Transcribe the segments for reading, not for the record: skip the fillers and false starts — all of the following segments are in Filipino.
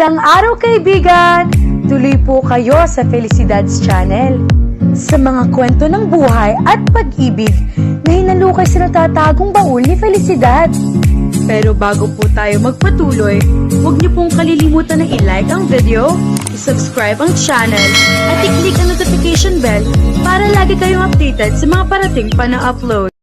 Magandang araw kaibigan! Tuloy po kayo sa Felicidad's Channel. Sa mga kwento ng buhay at pag-ibig na hinalukay sa natatagong baul ni Felicidad. Pero bago po tayo magpatuloy, huwag niyo pong kalilimutan na i-like ang video, i-subscribe ang channel, at i-click ang notification bell para lagi kayong updated sa mga parating pa na upload.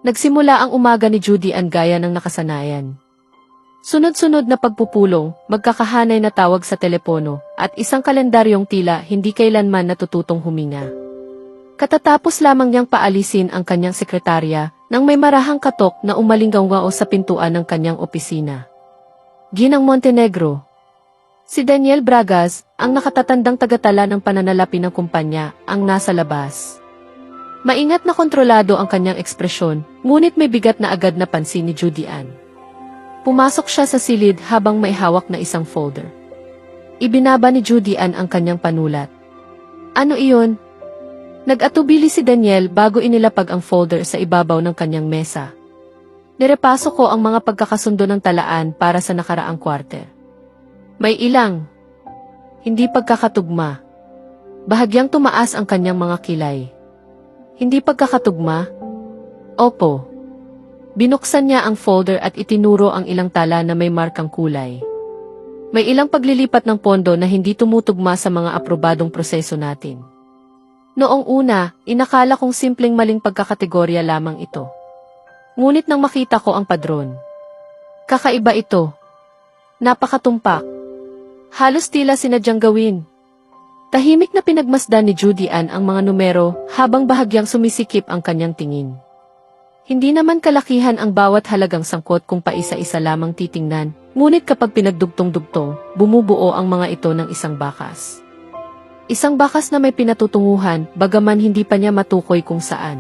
Nagsimula ang umaga ni Judy Ann gaya ng nakasanayan. Sunod-sunod na pagpupulong, magkakahanay na tawag sa telepono, at isang kalendaryong tila hindi kailanman natututong huminga. Katatapos lamang niyang paalisin ang kanyang sekretarya nang may marahang katok na umalinggaw-ngao sa pintuan ng kanyang opisina. Ginang Montenegro. Si Daniel Bragas, ang nakatatandang tagatala ng pananalapi ng kumpanya, ang nasa labas. Maingat na kontrolado ang kanyang ekspresyon, ngunit may bigat na agad na pansin ni Judy Ann. Pumasok siya sa silid habang may hawak na isang folder. Ibinaba ni Judy Ann ang kanyang panulat. Ano iyon? Nag-atubili si Daniel bago inilapag ang folder sa ibabaw ng kanyang mesa. Nirepaso ko ang mga pagkakasundo ng talaan para sa nakaraang quarter. May ilang. Hindi pagkakatugma. Bahagyang tumaas ang kanyang mga kilay. Hindi pagkakatugma? Opo. Binuksan niya ang folder at itinuro ang ilang tala na may markang kulay. May ilang paglilipat ng pondo na hindi tumutugma sa mga aprobadong proseso natin. Noong una, inakala kong simpleng maling pagkakategorya lamang ito. Ngunit nang makita ko ang padron. Kakaiba ito. Napakatumpak. Halos tila sinadyang gawin. Tahimik na pinagmasdan ni Judy Ann ang mga numero habang bahagyang sumisikip ang kanyang tingin. Hindi naman kalakihan ang bawat halagang sangkot kung paisa-isa lamang titingnan, ngunit kapag pinagdugtong-dugtong, bumubuo ang mga ito ng isang bakas. Isang bakas na may pinatutunguhan, bagaman hindi pa niya matukoy kung saan.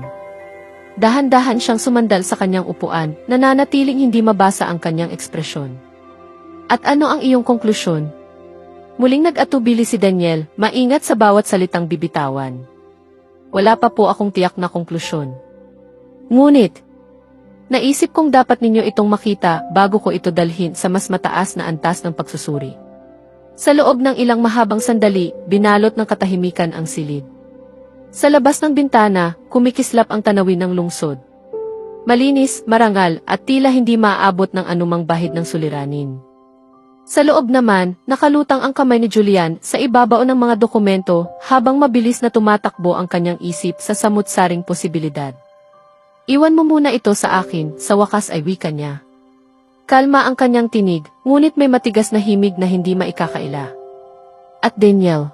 Dahan-dahan siyang sumandal sa kanyang upuan, nananatiling hindi mabasa ang kanyang ekspresyon. At ano ang iyong konklusyon? Muling nag-atubili si Daniel, maingat sa bawat salitang bibitawan. Wala pa po akong tiyak na konklusyon. Ngunit, naisip kong dapat ninyo itong makita bago ko ito dalhin sa mas mataas na antas ng pagsusuri. Sa loob ng ilang mahabang sandali, binalot ng katahimikan ang silid. Sa labas ng bintana, kumikislap ang tanawin ng lungsod. Malinis, marangal, at tila hindi maaabot ng anumang bahid ng suliranin. Sa loob naman, nakalutang ang kamay ni Julian sa ibabaw ng mga dokumento habang mabilis na tumatakbo ang kanyang isip sa samut-saring posibilidad. Iwan mo muna ito sa akin, sa wakas ay wika niya. Kalma ang kanyang tinig, ngunit may matigas na himig na hindi maikakaila. At Daniel,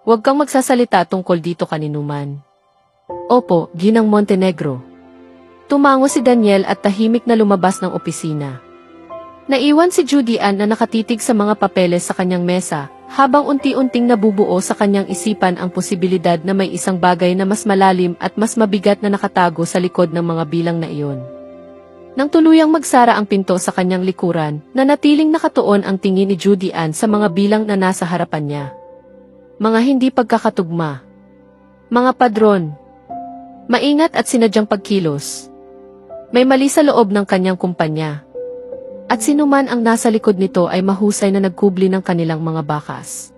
huwag kang magsasalita tungkol dito kaninuman. Opo, Ginang Montenegro. Tumango si Daniel at tahimik na lumabas ng opisina. Naiwan si Judy Ann na nakatitig sa mga papeles sa kanyang mesa, habang unti-unting nabubuo sa kanyang isipan ang posibilidad na may isang bagay na mas malalim at mas mabigat na nakatago sa likod ng mga bilang na iyon. Nang tuluyang magsara ang pinto sa kanyang likuran, nanatiling nakatuon ang tingin ni Judy Ann sa mga bilang na nasa harapan niya. Mga hindi pagkakatugma. Mga padron. Maingat at sinadyang pagkilos. May mali sa loob ng kanyang kumpanya. At sinuman ang nasa likod nito ay mahusay na nagkubli ng kanilang mga bakas.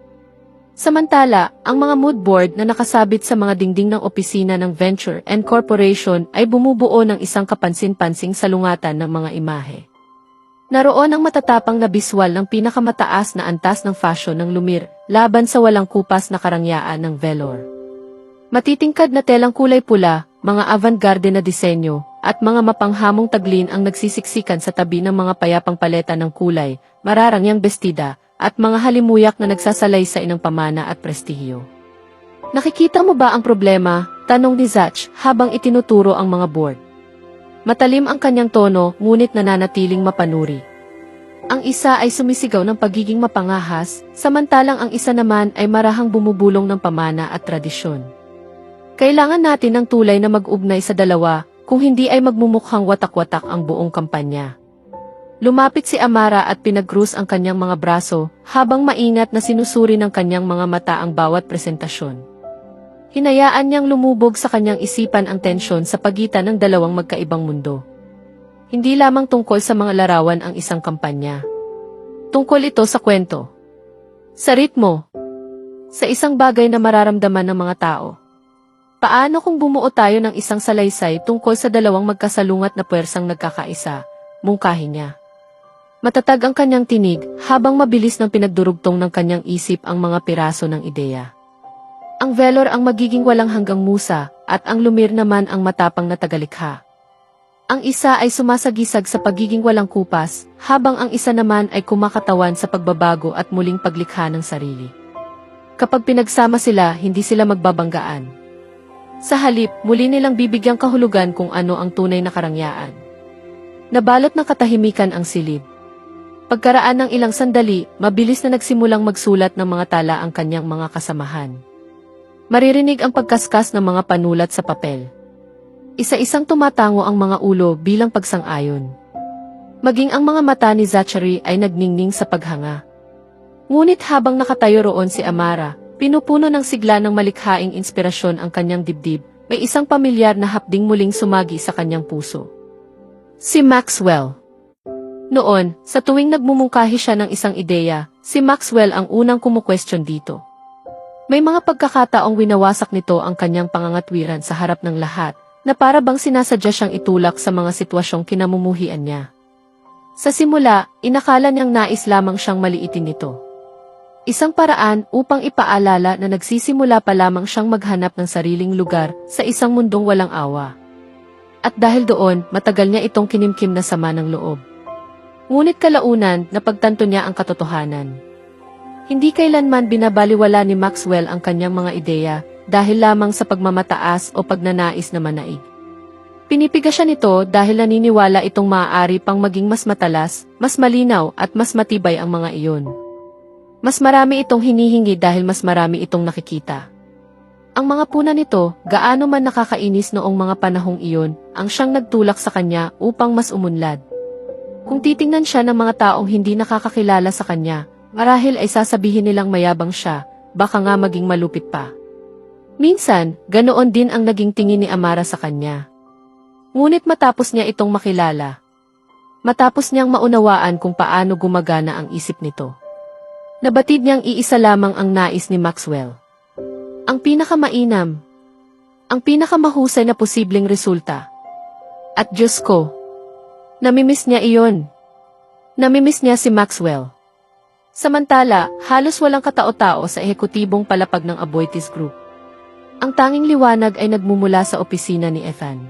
Samantala, ang mga mood board na nakasabit sa mga dingding ng opisina ng Venture and Corporation ay bumubuo ng isang kapansin-pansing salungatan ng mga imahe. Naroon ang matatapang na biswal ng pinakamataas na antas ng fashion ng Lumir, laban sa walang kupas na karangyaan ng Velour. Matitingkad na telang kulay pula, mga avant-garde na disenyo, at mga mapanghamong taglin ang nagsisiksikan sa tabi ng mga payapang paleta ng kulay, mararangyang bestida, at mga halimuyak na nagsasalaysay ng pamana at prestihiyo. Nakikita mo ba ang problema? Tanong ni Zach habang itinuturo ang mga board. Matalim ang kanyang tono, ngunit nananatiling mapanuri. Ang isa ay sumisigaw ng pagiging mapangahas, samantalang ang isa naman ay marahang bumubulong ng pamana at tradisyon. Kailangan natin ng tulay na mag-ugnay sa dalawa, kung hindi ay magmumukhang watak-watak ang buong kampanya. Lumapit si Amara at pinag-cruise ang kanyang mga braso, habang maingat na sinusuri ng kanyang mga mata ang bawat presentasyon. Hinayaan niyang lumubog sa kanyang isipan ang tensyon sa pagitan ng dalawang magkaibang mundo. Hindi lamang tungkol sa mga larawan ang isang kampanya. Tungkol ito sa kwento. Sa ritmo. Sa isang bagay na mararamdaman ng mga tao. Paano kung bumuo tayo ng isang salaysay tungkol sa dalawang magkasalungat na puwersang nagkakaisa? Mungkahi niya. Matatag ang kanyang tinig habang mabilis ng pinagdurugtong ng kanyang isip ang mga piraso ng ideya. Ang velor ang magiging walang hanggang musa at ang lumir naman ang matapang na tagalikha. Ang isa ay sumasagisag sa pagiging walang kupas habang ang isa naman ay kumakatawan sa pagbabago at muling paglikha ng sarili. Kapag pinagsama sila, hindi sila magbabanggaan. Sa halip, muli nilang bibigyang kahulugan kung ano ang tunay na karangyaan. Nabalot ng katahimikan ang silid. Pagkaraan ng ilang sandali, mabilis na nagsimulang magsulat ng mga tala ang kanyang mga kasamahan. Maririnig ang pagkaskas ng mga panulat sa papel. Isa-isang tumatango ang mga ulo bilang pagsang-ayon. Maging ang mga mata ni Zachary ay nagningning sa paghanga. Ngunit habang nakatayo roon si Amara, pinupuno ng sigla ng malikhaing inspirasyon ang kanyang dibdib, may isang pamilyar na hapding muling sumagi sa kanyang puso. Si Maxwell. Noon, sa tuwing nagmumungkahi siya ng isang ideya, si Maxwell ang unang kumukwestiyon dito. May mga pagkakataong winawasak nito ang kanyang pangangatwiran sa harap ng lahat, na para bang sinasadya siyang itulak sa mga sitwasyong kinamumuhian niya. Sa simula, inakala niyang nais lamang siyang maliitin nito. Isang paraan upang ipaalala na nagsisimula pa lamang siyang maghanap ng sariling lugar sa isang mundong walang awa. At dahil doon, matagal niya itong kinimkim na sama ng loob. Ngunit kalaunan, napagtanto niya ang katotohanan. Hindi kailanman binabaliwala ni Maxwell ang kanyang mga ideya dahil lamang sa pagmamataas o pagnanais na manaig. Pinipiga siya nito dahil naniniwala itong maaari pang maging mas matalas, mas malinaw at mas matibay ang mga iyon. Mas marami itong hinihingi dahil mas marami itong nakikita. Ang mga puna nito, gaano man nakakainis noong mga panahong iyon, ang siyang nagtulak sa kanya upang mas umunlad. Kung titingnan siya ng mga taong hindi nakakakilala sa kanya, marahil ay sasabihin nilang mayabang siya, baka nga maging malupit pa. Minsan, ganoon din ang naging tingin ni Amara sa kanya. Ngunit matapos niya itong makilala, matapos niyang maunawaan kung paano gumagana ang isip nito, nabatid niyang iisa lamang ang nais ni Maxwell. Ang pinakamainam, ang pinakamahusay na posibleng resulta. At Diyos ko, namimiss niya iyon. Namimiss niya si Maxwell. Samantala, halos walang katao-tao sa ehekutibong palapag ng Aboitiz Group. Ang tanging liwanag ay nagmumula sa opisina ni Ethan.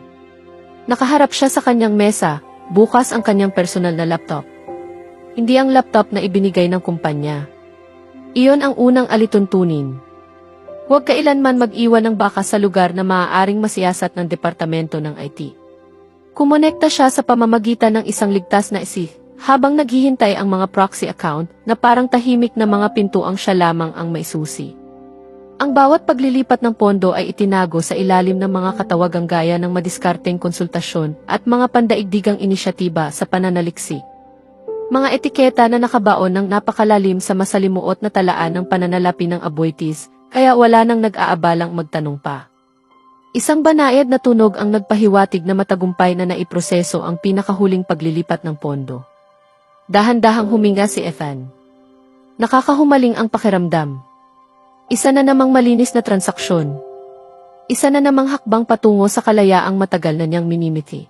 Nakaharap siya sa kanyang mesa, bukas ang kanyang personal na laptop. Hindi ang laptop na ibinigay ng kumpanya. Iyon ang unang alituntunin. Huwag kailanman mag-iwan ng baka sa lugar na maaaring masiyasat ng departamento ng IT. Kumonekta siya sa pamamagitan ng isang ligtas na isip, habang naghihintay ang mga proxy account na parang tahimik na mga pintuang siya lamang ang may susi. Ang bawat paglilipat ng pondo ay itinago sa ilalim ng mga katawagang gaya ng madiskarteng konsultasyon at mga pandaigdigang inisyatiba sa pananaliksik. Mga etiketa na nakabaon ng napakalalim sa masalimuot na talaan ng pananalapi ng Aboitiz, kaya wala nang nag-aabalang magtanong pa. Isang banayad na tunog ang nagpahiwatig na matagumpay na naiproseso ang pinakahuling paglilipat ng pondo. Dahan-dahang huminga si Ethan. Nakakahumaling ang pakiramdam. Isa na namang malinis na transaksyon. Isa na namang hakbang patungo sa kalayaang matagal na niyang minimiti.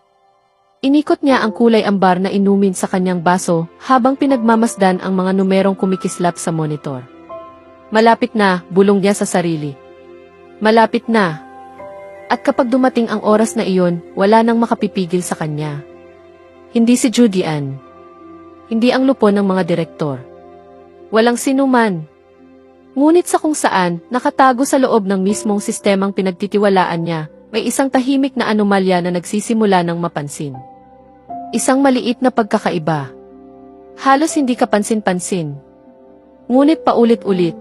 Inikot niya ang kulay ambar na inumin sa kanyang baso habang pinagmamasdan ang mga numerong kumikislap sa monitor. Malapit na, bulong niya sa sarili. Malapit na. At kapag dumating ang oras na iyon, wala nang makapipigil sa kanya. Hindi si Judy Ann. Hindi ang lupon ng mga direktor. Walang sinuman. Ngunit sa kung saan, nakatago sa loob ng mismong sistemang pinagtitiwalaan niya, may isang tahimik na anomalya na nagsisimula ng mapansin. Isang maliit na pagkakaiba. Halos hindi kapansin-pansin. Ngunit paulit-ulit.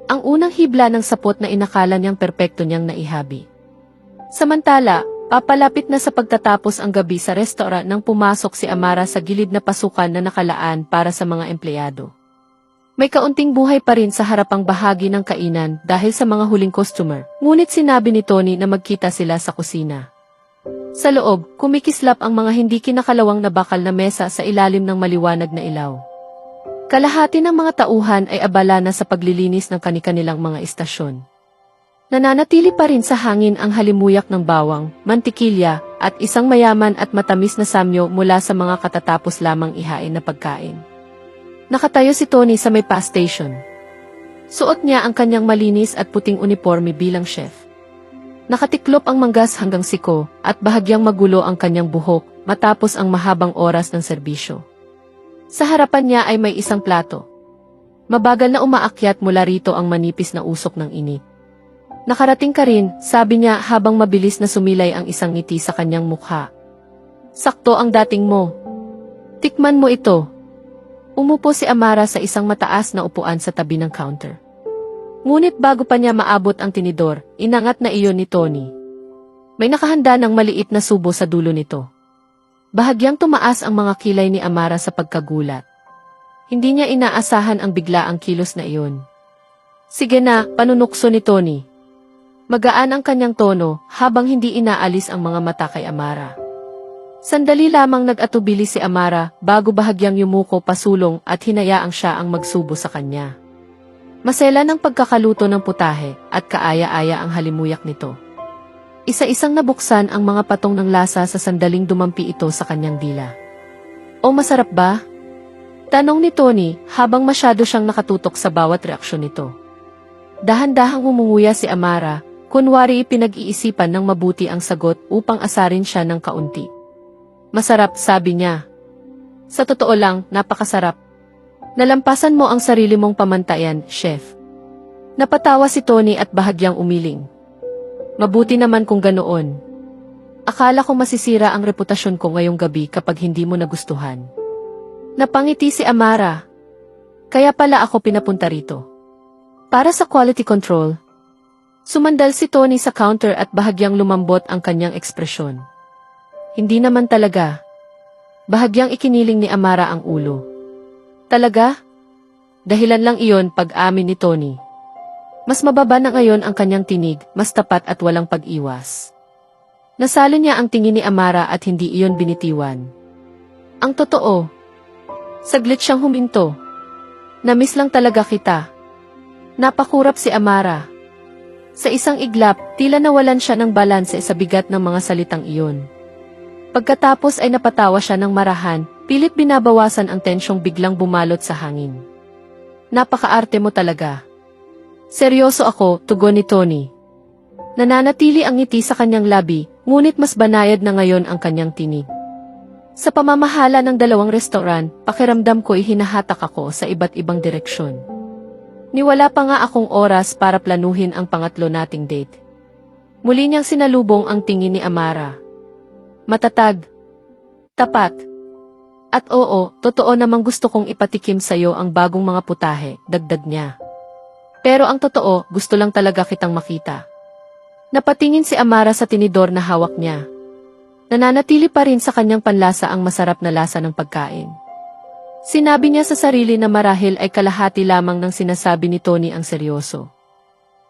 Ang unang hibla ng sapot na inakala niyang perpekto niyang naihabi. Samantala, papalapit na sa pagtatapos ang gabi sa restaurant nang pumasok si Amara sa gilid na pasukan na nakalaan para sa mga empleyado. May kaunting buhay pa rin sa harapang bahagi ng kainan dahil sa mga huling customer, ngunit sinabi ni Tony na magkita sila sa kusina. Sa loob, kumikislap ang mga hindi kinakalawang na bakal na mesa sa ilalim ng maliwanag na ilaw. Kalahati ng mga tauhan ay abala na sa paglilinis ng kani-kanilang mga istasyon. Nananatili pa rin sa hangin ang halimuyak ng bawang, mantikilya, at isang mayaman at matamis na samyo mula sa mga katatapos lamang ihain na pagkain. Nakatayo si Tony sa may pass station. Suot niya ang kanyang malinis at puting uniforme bilang chef. Nakatiklop ang manggas hanggang siko at bahagyang magulo ang kanyang buhok matapos ang mahabang oras ng serbisyo. Sa harapan niya ay may isang plato. Mabagal na umaakyat mula rito ang manipis na usok ng init. Nakarating ka rin, sabi niya habang mabilis na sumilay ang isang ngiti sa kanyang mukha. Sakto ang dating mo. Tikman mo ito. Umupo si Amara sa isang mataas na upuan sa tabi ng counter. Ngunit bago pa niya maabot ang tinidor, inangat na iyon ni Tony. May nakahanda ng maliit na subo sa dulo nito. Bahagyang tumaas ang mga kilay ni Amara sa pagkagulat. Hindi niya inaasahan ang biglaang kilos na iyon. Sige na, panunukso ni Tony. Magaan ang kanyang tono habang hindi inaalis ang mga mata kay Amara. Sandali lamang nag-atubili si Amara bago bahagyang yumuko pasulong at hinayaang siya ang magsubo sa kanya. Masela ng pagkakaluto ng putahe at kaaya-aya ang halimuyak nito. Isa-isang nabuksan ang mga patong ng lasa sa sandaling dumampi ito sa kanyang dila. O masarap ba? Tanong ni Tony habang masyado siyang nakatutok sa bawat reaksyon nito. Dahan-dahang humunguya si Amara, kunwari ipinag-iisipan ng mabuti ang sagot upang asarin siya ng kaunti. Masarap, sabi niya. Sa totoo lang, napakasarap. Nalampasan mo ang sarili mong pamantayan, chef. Napatawa si Tony at bahagyang umiling. Mabuti naman kung ganoon. Akala ko masisira ang reputasyon ko ngayong gabi kapag hindi mo nagustuhan. Napangiti si Amara. Kaya pala ako pinapunta rito. Para sa quality control. Sumandal si Tony sa counter at bahagyang lumambot ang kanyang ekspresyon. Hindi naman talaga. Bahagyang ikiniling ni Amara ang ulo. Talaga? Dahilan lang iyon pag-amin ni Tony. Mas mababa na ngayon ang kanyang tinig, mas tapat at walang pag-iwas. Nasalo niya ang tingin ni Amara at hindi iyon binitiwan. Ang totoo. Saglit siyang huminto. Namiss lang talaga kita. Napakurap si Amara. Sa isang iglap, tila nawalan siya ng balanse sa bigat ng mga salitang iyon. Pagkatapos ay napatawa siya ng marahan, pilit binabawasan ang tensyong biglang bumalot sa hangin. Napakaarte mo talaga. Seryoso ako, tugon ni Tony. Nananatili ang ngiti sa kanyang labi, ngunit mas banayad na ngayon ang kanyang tinig. Sa pamamahala ng dalawang restoran, pakiramdam ko'y hinahatak ako sa iba't ibang direksyon. Niwala pa nga akong oras para planuhin ang pangatlo nating date. Muli niyang sinalubong ang tingin ni Amara. Matatag. Tapat. At oo, totoo namang gusto kong ipatikim sa'yo ang bagong mga putahe, dagdag niya. Pero ang totoo, gusto lang talaga kitang makita. Napatingin si Amara sa tinidor na hawak niya. Nananatili pa rin sa kanyang panlasa ang masarap na lasa ng pagkain. Sinabi niya sa sarili na marahil ay kalahati lamang ng sinasabi ni Tony ang seryoso.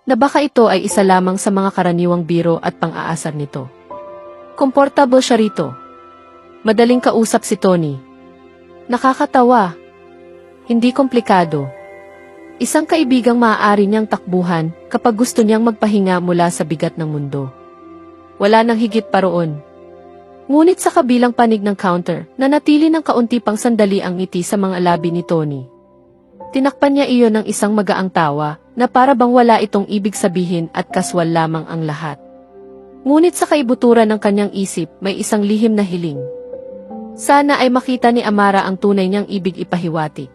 Na baka ito ay isa lamang sa mga karaniwang biro at pang-aasar nito. Komportable siya rito. Madaling kausap si Tony. Nakakatawa. Hindi komplikado. Isang kaibigang maaari niyang takbuhan kapag gusto niyang magpahinga mula sa bigat ng mundo. Wala nang higit pa roon. Ngunit sa kabilang panig ng counter, nanatili ng kaunti pang sandali ang ngiti sa mga labi ni Tony. Tinakpan niya iyon ng isang magaang tawa na para bang wala itong ibig sabihin at kaswal lamang ang lahat. Ngunit sa kaibuturan ng kanyang isip, may isang lihim na hiling. Sana ay makita ni Amara ang tunay niyang ibig ipahiwatig.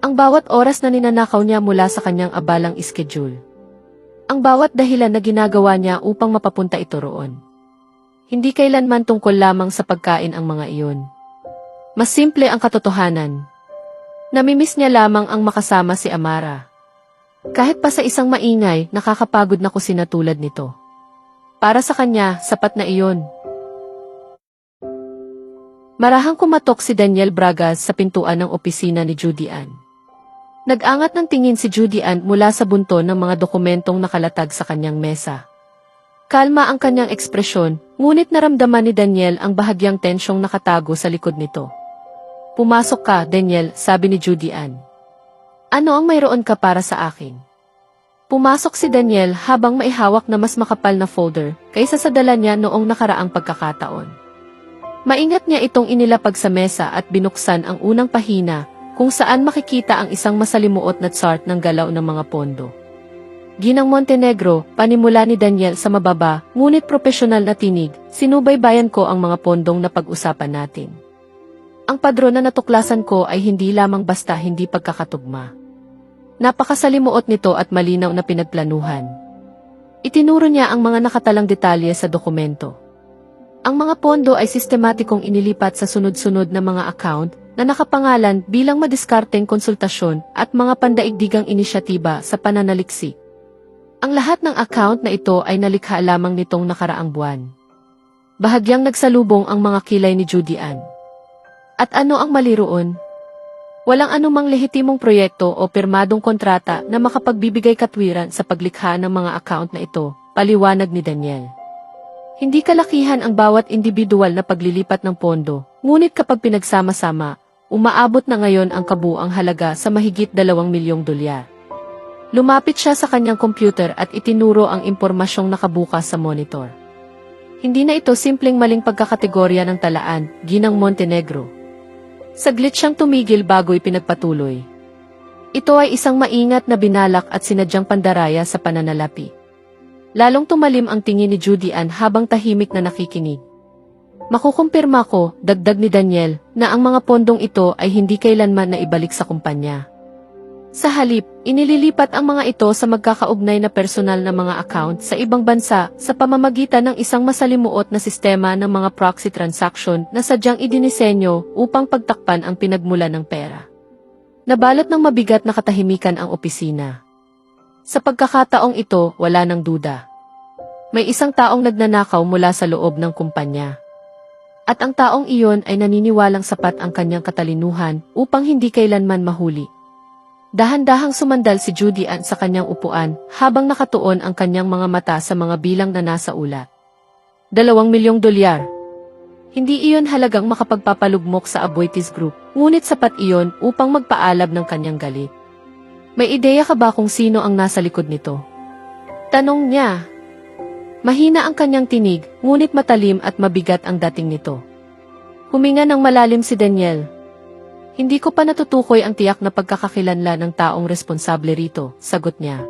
Ang bawat oras na ninanakaw niya mula sa kanyang abalang schedule. Ang bawat dahilan na ginagawa niya upang mapapunta ito roon. Hindi kailanman tungkol lamang sa pagkain ang mga iyon. Mas simple ang katotohanan. Namimiss niya lamang ang makasama si Amara. Kahit pa sa isang maingay, nakakapagod na kusina tulad nito. Para sa kanya, sapat na iyon. Marahang kumatok si Daniel Bragas sa pintuan ng opisina ni Judy Ann. Nag-angat ng tingin si Judy Ann mula sa bunton ng mga dokumentong nakalatag sa kanyang mesa. Kalma ang kanyang ekspresyon, ngunit naramdaman ni Daniel ang bahagyang tensyong nakatago sa likod nito. Pumasok ka, Daniel, sabi ni Judy Ann. Ano ang mayroon ka para sa akin? Pumasok si Daniel habang maihawak na mas makapal na folder kaysa sa dala niya noong nakaraang pagkakataon. Maingat niya itong inilapag sa mesa at binuksan ang unang pahina kung saan makikita ang isang masalimuot na chart ng galaw ng mga pondo. Ginang Montenegro, panimula ni Daniel sa mababa, ngunit propesyonal na tinig, sinubaybayan ko ang mga pondong na pag-usapan natin. Ang padron na natuklasan ko ay hindi lamang basta hindi pagkakatugma. Napakasalimuot nito at malinaw na pinagplanuhan. Itinuro niya ang mga nakatalang detalye sa dokumento. Ang mga pondo ay sistematikong inilipat sa sunod-sunod na mga account na nakapangalan bilang madiskarteng konsultasyon at mga pandaigdigang inisyatiba sa pananaliksik. Ang lahat ng account na ito ay nalikha lamang nitong nakaraang buwan. Bahagyang nagsalubong ang mga kilay ni Judy Ann. At ano ang mali roon? Walang anumang lehitimong proyekto o pirmadong kontrata na makapagbibigay katwiran sa paglikha ng mga account na ito, paliwanag ni Daniel. Hindi kalakihan ang bawat individual na paglilipat ng pondo, ngunit kapag pinagsama-sama, umaabot na ngayon ang kabuang halaga sa mahigit 2 milyong dolyar. Lumapit siya sa kanyang computer at itinuro ang impormasyong nakabukas sa monitor. Hindi na ito simpleng maling pagkakategorya ng talaan, Ginang Montenegro. Saglit siyang tumigil bago ipinagpatuloy. Ito ay isang maingat na binalak at sinadyang pandaraya sa pananalapi. Lalong tumalim ang tingin ni Judy Ann habang tahimik na nakikinig. Makukumpirma ko, dagdag ni Daniel, na ang mga pondong ito ay hindi kailanman na ibalik sa kumpanya. Sa halip, inililipat ang mga ito sa magkakaugnay na personal na mga account sa ibang bansa sa pamamagitan ng isang masalimuot na sistema ng mga proxy transaction na sadyang idinisenyo upang pagtakpan ang pinagmulan ng pera. Nabalot ng mabigat na katahimikan ang opisina. Sa pagkakataong ito, wala nang duda. May isang taong nagnanakaw mula sa loob ng kumpanya. At ang taong iyon ay naniniwalang sapat ang kanyang katalinuhan upang hindi kailanman mahuli. Dahan-dahang sumandal si Judy Ann sa kanyang upuan habang nakatuon ang kanyang mga mata sa mga bilang na nasa ulat. 2 milyong dolyar. Hindi iyon halagang makapagpapalugmok sa Aboitiz Group, ngunit sapat iyon upang magpaalab ng kanyang galit. May ideya ka ba kung sino ang nasa likod nito? Tanong niya. Mahina ang kanyang tinig, ngunit matalim at mabigat ang dating nito. Huminga ng malalim si Daniel. Hindi ko pa natutukoy ang tiyak na pagkakakilanlan ng taong responsable rito, sagot niya.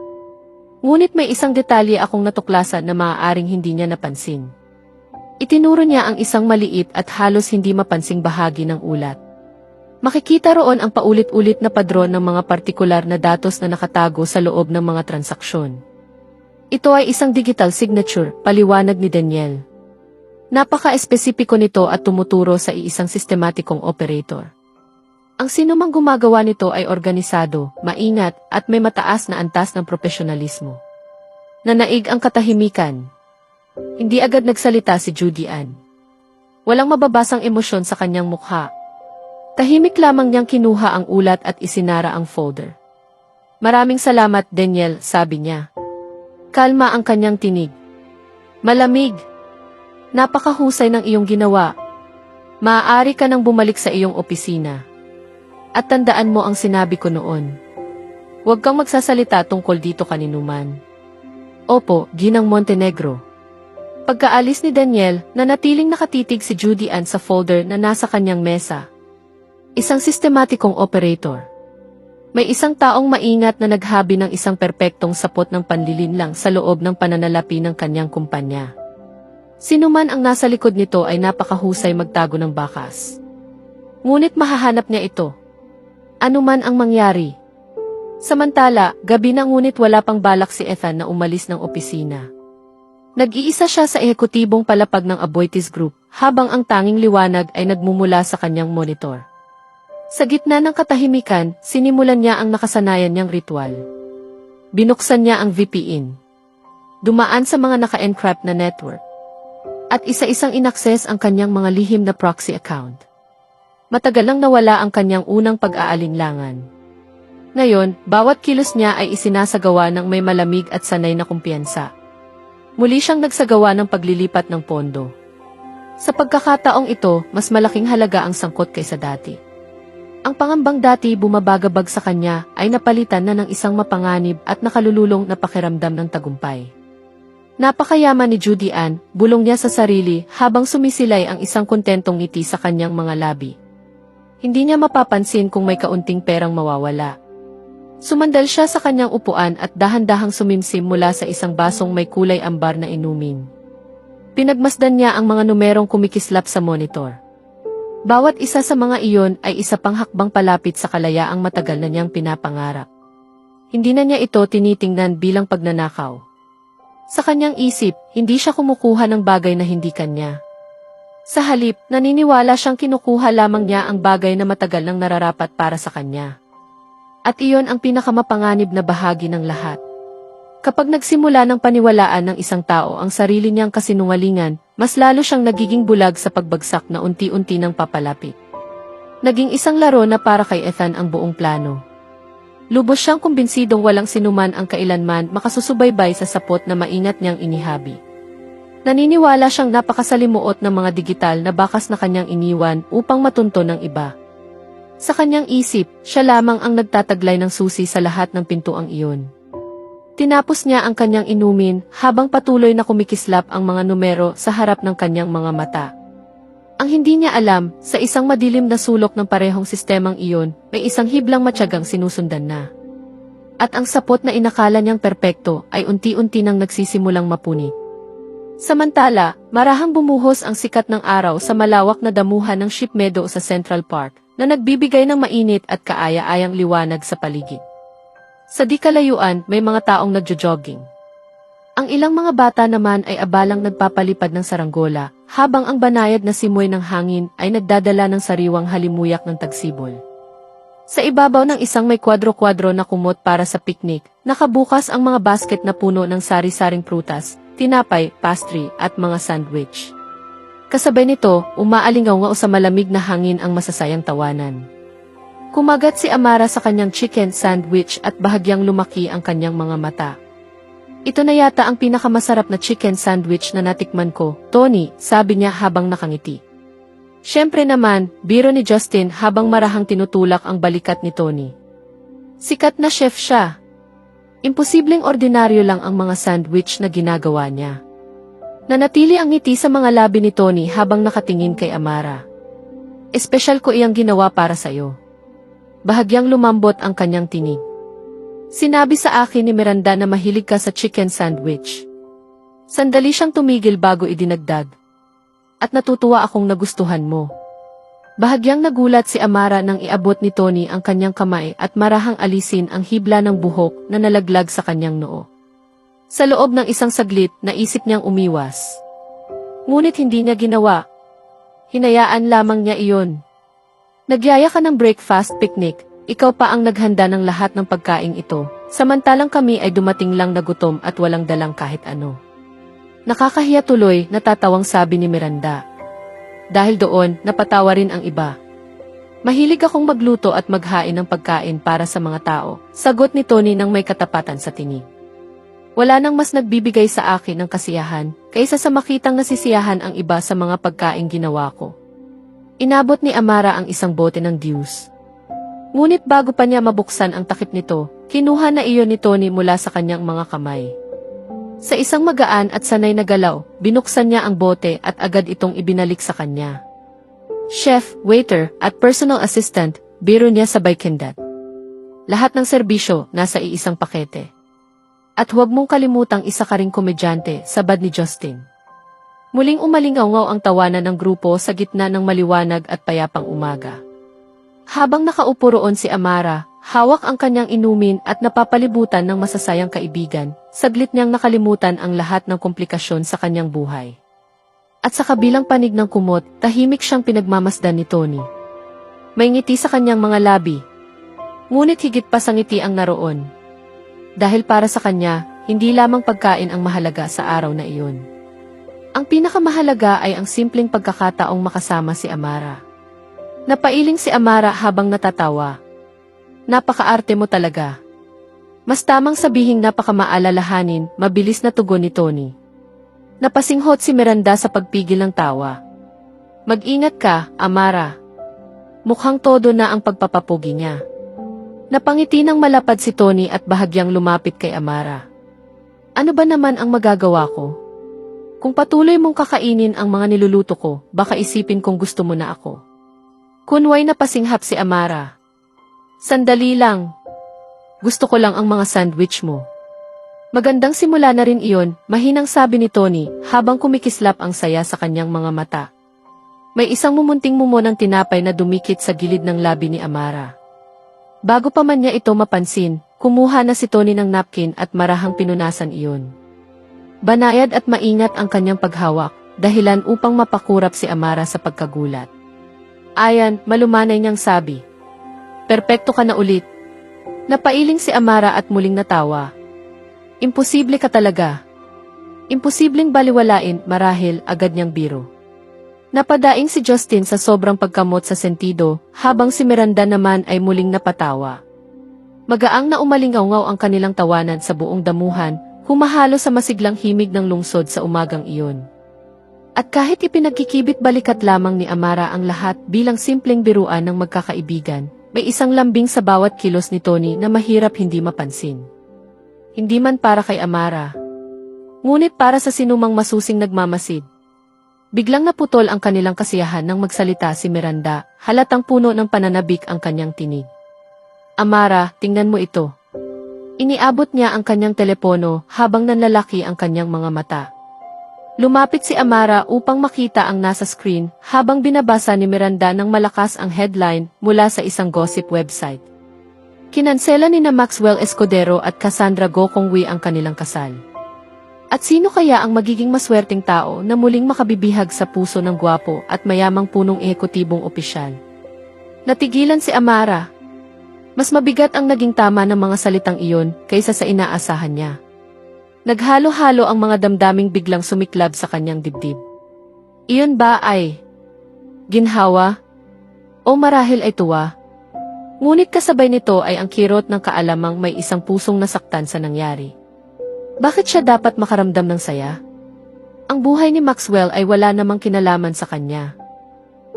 Ngunit may isang detalye akong natuklasan na maaaring hindi niya napansin. Itinuro niya ang isang maliit at halos hindi mapansing bahagi ng ulat. Makikita roon ang paulit-ulit na padron ng mga partikular na datos na nakatago sa loob ng mga transaksyon. Ito ay isang digital signature, paliwanag ni Daniel. Napaka-espesipiko nito at tumuturo sa iisang sistematikong operator. Ang sinumang gumagawa nito ay organisado, maingat, at may mataas na antas ng propesyonalismo. Nanaig ang katahimikan. Hindi agad nagsalita si Judy Ann. Walang mababasang emosyon sa kanyang mukha. Tahimik lamang niyang kinuha ang ulat at isinara ang folder. Maraming salamat, Daniel, sabi niya. Kalma ang kanyang tinig. Malamig. Napakahusay ng iyong ginawa. Maaari ka nang bumalik sa iyong opisina. At tandaan mo ang sinabi ko noon. Huwag kang magsasalita tungkol dito kaninuman. Opo, Ginang Montenegro. Pagkaalis ni Daniel, nanatiling nakatitig si Judy Ann sa folder na nasa kanyang mesa. Isang sistematikong operator. May isang taong maingat na naghabi ng isang perpektong sapot ng panlilinlang sa loob ng pananalapi ng kanyang kumpanya. Sinuman ang nasa likod nito ay napakahusay magtago ng bakas. Ngunit mahahanap niya ito. Ano man ang mangyari. Samantala, gabi na ngunit wala pang balak si Ethan na umalis ng opisina. Nag-iisa siya sa ehekutibong palapag ng Aboitiz Group, habang ang tanging liwanag ay nagmumula sa kanyang monitor. Sa gitna ng katahimikan, sinimulan niya ang nakasanayan niyang ritual. Binuksan niya ang VPN. Dumaan sa mga naka-encrypt na network. At isa-isang inakses ang kanyang mga lihim na proxy account. Matagal lang nawala ang kanyang unang pag-aalinlangan. Ngayon, bawat kilos niya ay isinasagawa ng may malamig at sanay na kumpiyansa. Muli siyang nagsagawa ng paglilipat ng pondo. Sa pagkakataong ito, mas malaking halaga ang sangkot kaysa dati. Ang pangambang dati bumabagabag sa kanya ay napalitan na ng isang mapanganib at nakalululong na pakiramdam ng tagumpay. Napakayaman ni Judy Ann, bulong niya sa sarili habang sumisilay ang isang kontentong ngiti sa kanyang mga labi. Hindi niya mapapansin kung may kaunting perang mawawala. Sumandal siya sa kanyang upuan at dahan-dahang sumimsim mula sa isang basong may kulay ambar na inumin. Pinagmasdan niya ang mga numerong kumikislap sa monitor. Bawat isa sa mga iyon ay isa pang hakbang palapit sa kalayaang matagal na niyang pinapangarap. Hindi na niya ito tinitingnan bilang pagnanakaw. Sa kanyang isip, hindi siya kumukuha ng bagay na hindi kanya. Sa halip, naniniwala siyang kinukuha lamang niya ang bagay na matagal nang nararapat para sa kanya. At iyon ang pinakamapanganib na bahagi ng lahat. Kapag nagsimula ng paniwalaan ng isang tao ang sarili niyang kasinungalingan, mas lalo siyang nagiging bulag sa pagbagsak na unti-unti nang papalapit. Naging isang laro na para kay Ethan ang buong plano. Lubos siyang kumbinsidong walang sinuman ang kailanman makasusubaybay sa sapot na maingat niyang inihabi. Naniniwala siyang napakasalimuot ng mga digital na bakas na kanyang iniwan upang matunto ng iba. Sa kanyang isip, siya lamang ang nagtataglay ng susi sa lahat ng pintuang iyon. Tinapos niya ang kanyang inumin habang patuloy na kumikislap ang mga numero sa harap ng kanyang mga mata. Ang hindi niya alam, sa isang madilim na sulok ng parehong sistemang iyon, may isang hiblang matyagang sinusundan na. At ang sapot na inakala niyang perpekto ay unti-unti nang nagsisimulang mapunit. Samantala, marahang bumuhos ang sikat ng araw sa malawak na damuhan ng Ship Meadow sa Central Park, na nagbibigay ng mainit at kaaya-ayang liwanag sa paligid. Sa di kalayuan, may mga taong nagjo-jogging. Ang ilang mga bata naman ay abalang nagpapalipad ng saranggola, habang ang banayad na simoy ng hangin ay nagdadala ng sariwang halimuyak ng tagsibol. Sa ibabaw ng isang may kwadro-kwadro na kumot para sa picnic, nakabukas ang mga basket na puno ng sari-saring prutas, tinapay, pastry, at mga sandwich. Kasabay nito, umaalingaw sa malamig na hangin ang masasayang tawanan. Kumagat si Amara sa kanyang chicken sandwich at bahagyang lumaki ang kanyang mga mata. Ito na yata ang pinakamasarap na chicken sandwich na natikman ko, Tony, sabi niya habang nakangiti. Siyempre naman, biro ni Justin habang marahang tinutulak ang balikat ni Tony. Sikat na chef siya. Imposibleng ordinaryo lang ang mga sandwich na ginagawa niya. Nanatili ang ngiti sa mga labi ni Tony habang nakatingin kay Amara. Espesyal ko iyang ginawa para sa'yo. Bahagyang lumambot ang kanyang tinig. Sinabi sa akin ni Miranda na mahilig ka sa chicken sandwich. Sandali siyang tumigil bago idinagdag. At natutuwa akong nagustuhan mo. Bahagyang nagulat si Amara nang iabot ni Tony ang kanyang kamay at marahang alisin ang hibla ng buhok na nalaglag sa kanyang noo. Sa loob ng isang saglit, naisip niyang umiwas. Ngunit hindi niya ginawa. Hinayaan lamang niya iyon. Nagyaya ka ng breakfast picnic, ikaw pa ang naghanda ng lahat ng pagkaing ito, samantalang kami ay dumating lang na gutom at walang dalang kahit ano. Nakakahiya tuloy, natatawang sabi ni Miranda. Dahil doon, napatawa rin ang iba. Mahilig akong magluto at maghain ng pagkain para sa mga tao, sagot ni Tony nang may katapatan sa tinig. Wala nang mas nagbibigay sa akin ng kasiyahan, kaysa sa makitang nasisiyahan ang iba sa mga pagkaing ginawa ko. Inabot ni Amara ang isang bote ng Deus. Ngunit bago pa niya mabuksan ang takip nito, kinuha na iyon ni Tony mula sa kanyang mga kamay. Sa isang magaan at sanay na galaw, binuksan niya ang bote at agad itong ibinalik sa kanya. Chef, waiter, at personal assistant, biro niya sabay kindat. Lahat ng serbisyo nasa iisang pakete. At huwag mong kalimutang isa ka ring komedyante, sabad ni Justin. Muling umalingaw ang tawanan ng grupo sa gitna ng maliwanag at payapang umaga. Habang nakaupo roon si Amara, hawak ang kanyang inumin at napapalibutan ng masasayang kaibigan, saglit niyang nakalimutan ang lahat ng komplikasyon sa kanyang buhay. At sa kabilang panig ng kumot, tahimik siyang pinagmamasdan ni Tony. May ngiti sa kanyang mga labi. Ngunit higit pa sa ngiti ang naroon. Dahil para sa kanya, hindi lamang pagkain ang mahalaga sa araw na iyon. Ang pinakamahalaga ay ang simpleng pagkakataong makasama si Amara. Napailing si Amara habang natatawa. Napakaarte mo talaga. Mas tamang sabihing napakamaalalahanin, mabilis na tugon ni Tony. Napasinghot si Miranda sa pagpigil ng tawa. Mag-ingat ka, Amara. Mukhang todo na ang pagpapapugi niya. Napangiti ng malapad si Tony at bahagyang lumapit kay Amara. Ano ba naman ang magagawa ko? Kung patuloy mong kakainin ang mga niluluto ko, baka isipin kong gusto mo na ako. Kunway na pasinghap si Amara. Sandali lang. Gusto ko lang ang mga sandwich mo. Magandang simula na rin iyon, mahinang sabi ni Tony habang kumikislap ang saya sa kanyang mga mata. May isang mumunting mumo ng tinapay na dumikit sa gilid ng labi ni Amara. Bago pa man niya ito mapansin, kumuha na si Tony ng napkin at marahang pinunasan iyon. Banayad at maingat ang kanyang paghawak, dahilan upang mapakurap si Amara sa pagkagulat. Ayan, malumanay niyang sabi. Perpekto ka na ulit. Napailing si Amara at muling natawa. Imposible ka talaga. Imposibleng baliwalain, marahil agad niyang biro. Napadaing si Justin sa sobrang pagkamot sa sentido, habang si Miranda naman ay muling napatawa. Magaang na umalingaw-ngaw ang kanilang tawanan sa buong damuhan, humahalo sa masiglang himig ng lungsod sa umagang iyon. At kahit ipinagkikibit balikat lamang ni Amara ang lahat bilang simpleng biruan ng magkakaibigan, may isang lambing sa bawat kilos ni Tony na mahirap hindi mapansin. Hindi man para kay Amara, ngunit para sa sinumang masusing nagmamasid. Biglang naputol ang kanilang kasiyahan nang magsalita si Miranda, halatang puno ng pananabik ang kanyang tinig. Amara, tingnan mo ito. Iniabot niya ang kanyang telepono habang nanlalaki ang kanyang mga mata. Lumapit si Amara upang makita ang nasa screen habang binabasa ni Miranda ng malakas ang headline mula sa isang gossip website. Kinansela ni na Maxwell Escudero at Cassandra Gokongwi ang kanilang kasal. At sino kaya ang magiging maswerteng tao na muling makabibihag sa puso ng gwapo at mayamang punong ehekutibong opisyal? Natigilan si Amara. Mas mabigat ang naging tama ng mga salitang iyon kaysa sa inaasahan niya. Naghalo-halo ang mga damdaming biglang sumiklab sa kanyang dibdib. Iyon ba ay ginhawa? O marahil ay tuwa? Ngunit kasabay nito ay ang kirot ng kaalamang may isang pusong nasaktan sa nangyari. Bakit siya dapat makaramdam ng saya? Ang buhay ni Maxwell ay wala namang kinalaman sa kanya.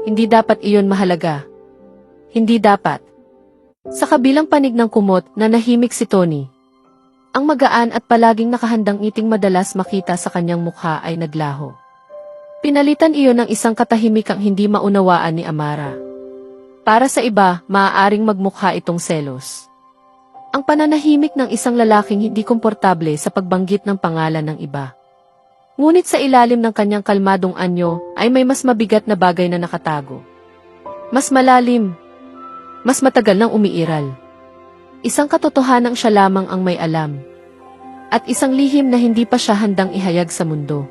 Hindi dapat iyon mahalaga. Hindi dapat. Sa kabilang panig ng kumot, nanahimik si Tony. Ang magaan at palaging nakahandang ngiting madalas makita sa kanyang mukha ay naglaho. Pinalitan iyon ng isang katahimikang hindi maunawaan ni Amara. Para sa iba, maaaring magmukha itong selos. Ang pananahimik ng isang lalaking hindi komportable sa pagbanggit ng pangalan ng iba. Ngunit sa ilalim ng kanyang kalmadong anyo ay may mas mabigat na bagay na nakatago. Mas malalim. Mas matagal nang umiiral. Isang katotohanang siya lamang ang may alam. At isang lihim na hindi pa siya handang ihayag sa mundo.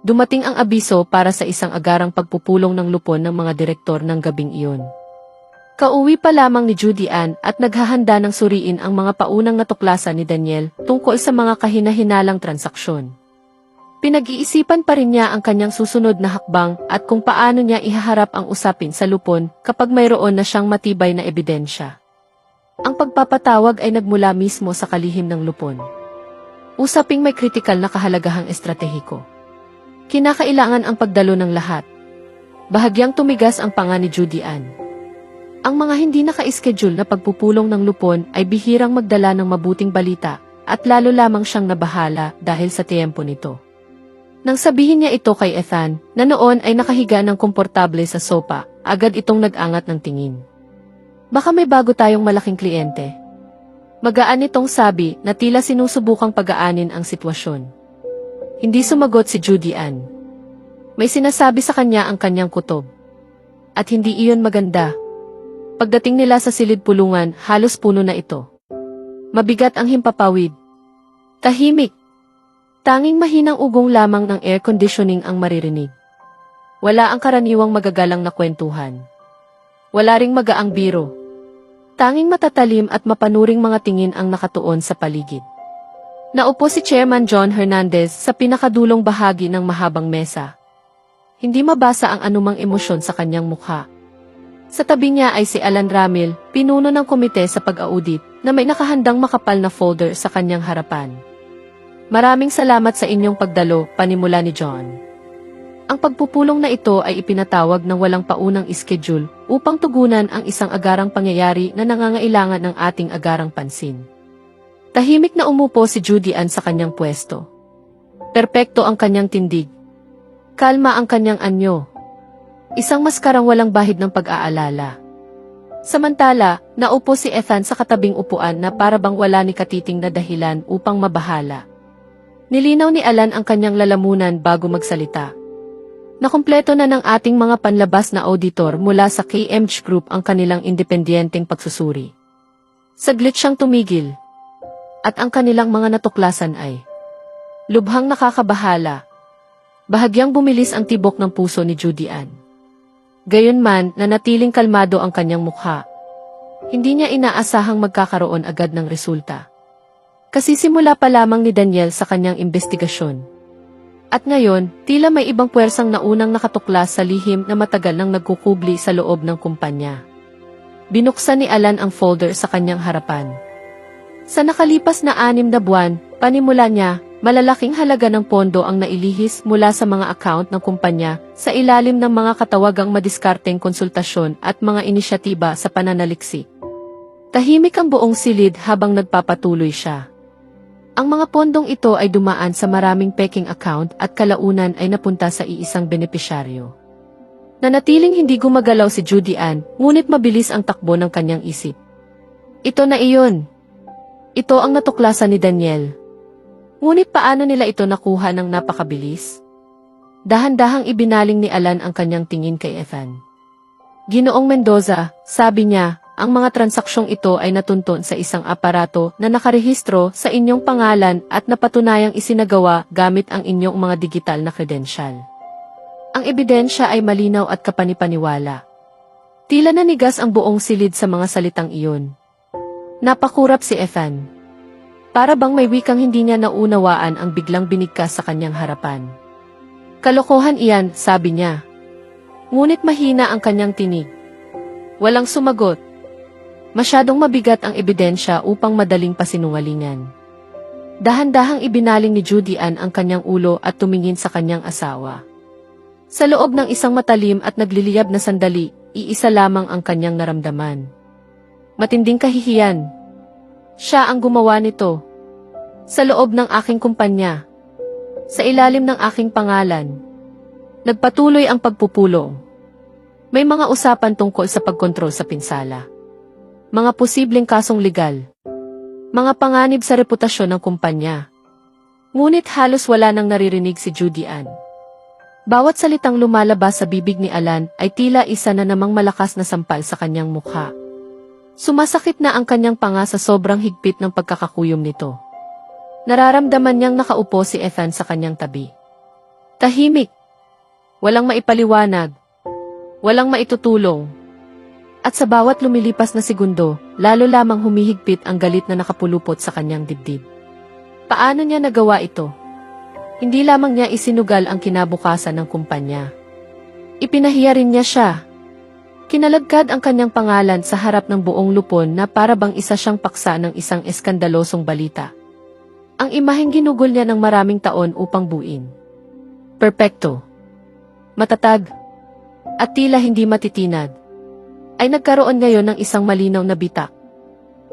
Dumating ang abiso para sa isang agarang pagpupulong ng lupon ng mga direktor ng gabing iyon. Kauwi pa lamang ni Judy Ann at naghahanda ng suriin ang mga paunang natuklasan ni Daniel tungkol sa mga kahina-hinalang transaksyon. Pinag-iisipan pa rin niya ang kanyang susunod na hakbang at kung paano niya ihaharap ang usapin sa lupon kapag mayroon na siyang matibay na ebidensya. Ang pagpapatawag ay nagmula mismo sa kalihim ng lupon. Usaping may kritikal na kahalagahang estratehiko. Kinakailangan ang pagdalo ng lahat. Bahagyang tumigas ang panga ni Judy Ann. Ang mga hindi naka-schedule na pagpupulong ng lupon ay bihirang magdala ng mabuting balita at lalo lamang siyang nabahala dahil sa tiyempo nito. Nang sabihin niya ito kay Ethan, na noon ay nakahiga ng komportable sa sopa, agad itong nag-angat ng tingin. Baka may bago tayong malaking kliyente. Magaan itong sabi na tila sinusubukang pagaanin ang sitwasyon. Hindi sumagot si Judy Ann. May sinasabi sa kanya ang kanyang kutob. At hindi iyon maganda. Pagdating nila sa silid pulungan, halos puno na ito. Mabigat ang himpapawid. Tahimik. Tanging mahinang ugong lamang ng air conditioning ang maririnig. Wala ang karaniwang magagalang na kwentuhan. Wala ring magaang biro. Tanging matatalim at mapanuring mga tingin ang nakatuon sa paligid. Naupo si Chairman John Hernandez sa pinakadulong bahagi ng mahabang mesa. Hindi mabasa ang anumang emosyon sa kanyang mukha. Sa tabi niya ay si Alan Ramil, pinuno ng komite sa pag-audit, na may nakahandang makapal na folder sa kanyang harapan. Maraming salamat sa inyong pagdalo, panimula ni John. Ang pagpupulong na ito ay ipinatawag ng walang paunang schedule upang tugunan ang isang agarang pangyayari na nangangailangan ng ating agarang pansin. Tahimik na umupo si Judy Ann sa kanyang pwesto. Perpekto ang kanyang tindig. Kalma ang kanyang anyo. Isang maskarang walang bahid ng pag-aalala. Samantala, naupo si Ethan sa katabing upuan na para bang wala ni katiting na dahilan upang mabahala. Nilinaw ni Alan ang kanyang lalamunan bago magsalita. Nakumpleto na ng ating mga panlabas na auditor mula sa KMG Group ang kanilang independenteng pagsusuri. Saglit siyang tumigil. At ang kanilang mga natuklasan ay lubhang nakakabahala. Bahagyang bumilis ang tibok ng puso ni Judy Ann. Gayunman, nanatiling kalmado ang kanyang mukha. Hindi niya inaasahang magkakaroon agad ng resulta. Kasisimula pa lamang ni Daniel sa kanyang investigasyon. At ngayon, tila may ibang puwersang naunang nakatuklas sa lihim na matagal nang nagkukubli sa loob ng kumpanya. Binuksan ni Alan ang folder sa kanyang harapan. Sa nakalipas na 6 na buwan, panimula niya, malalaking halaga ng pondo ang nailihis mula sa mga account ng kumpanya sa ilalim ng mga katawagang madiskarteng konsultasyon at mga inisyatiba sa pananaliksik. Tahimik ang buong silid habang nagpapatuloy siya. Ang mga pondong ito ay dumaan sa maraming peking account at kalaunan ay napunta sa iisang benepisyaryo. Nanatiling hindi gumagalaw si Judy Ann, ngunit mabilis ang takbo ng kanyang isip. Ito na iyon. Ito ang natuklasan ni Daniel. Ngunit paano nila ito nakuha ng napakabilis? Dahan-dahang ibinaling ni Alan ang kanyang tingin kay Ethan. Ginoong Mendoza, sabi niya, ang mga transaksyong ito ay natunton sa isang aparato na nakarehistro sa inyong pangalan at napatunayang isinagawa gamit ang inyong mga digital na kredensyal. Ang ebidensya ay malinaw at kapanipaniwala. Tila nanigas ang buong silid sa mga salitang iyon. Napakurap si Ethan. Para bang may wikang hindi niya naunawaan ang biglang binigkas sa kanyang harapan. Kalokohan iyan, sabi niya. Ngunit mahina ang kanyang tinig. Walang sumagot. Masyadong mabigat ang ebidensya upang madaling pasinungalingan. Dahan-dahang ibinaling ni Judy Ann ang kanyang ulo at tumingin sa kanyang asawa. Sa loob ng isang matalim at nagliliyab na sandali, iisa lamang ang kanyang naramdaman. Matinding kahihiyan. Siya ang gumawa nito. Sa loob ng aking kumpanya. Sa ilalim ng aking pangalan. Nagpatuloy ang pagpupulong. May mga usapan tungkol sa pagkontrol sa pinsala. Mga posibleng kasong legal. Mga panganib sa reputasyon ng kumpanya. Ngunit halos wala nang naririnig si Judy Ann. Bawat salitang lumalabas sa bibig ni Alan ay tila isa na namang malakas na sampal sa kanyang mukha. Sumasakit na ang kanyang panga sa sobrang higpit ng pagkakakuyom nito. Nararamdaman niyang nakaupo si Ethan sa kanyang tabi. Tahimik. Walang maipaliwanag. Walang maitutulong. At sa bawat lumilipas na segundo, lalo lamang humihigpit ang galit na nakapulupot sa kanyang dibdib. Paano niya nagawa ito? Hindi lamang niya isinugal ang kinabukasan ng kumpanya. Ipinahiya rin niya siya. Kinalagkad ang kanyang pangalan sa harap ng buong lupon na para bang isa siyang paksa ng isang eskandalosong balita. Ang imaheng ginugol niya ng maraming taon upang buuin. Perpekto. Matatag. At tila hindi matitinag. Ay nagkaroon ngayon ng isang malinaw na bitak.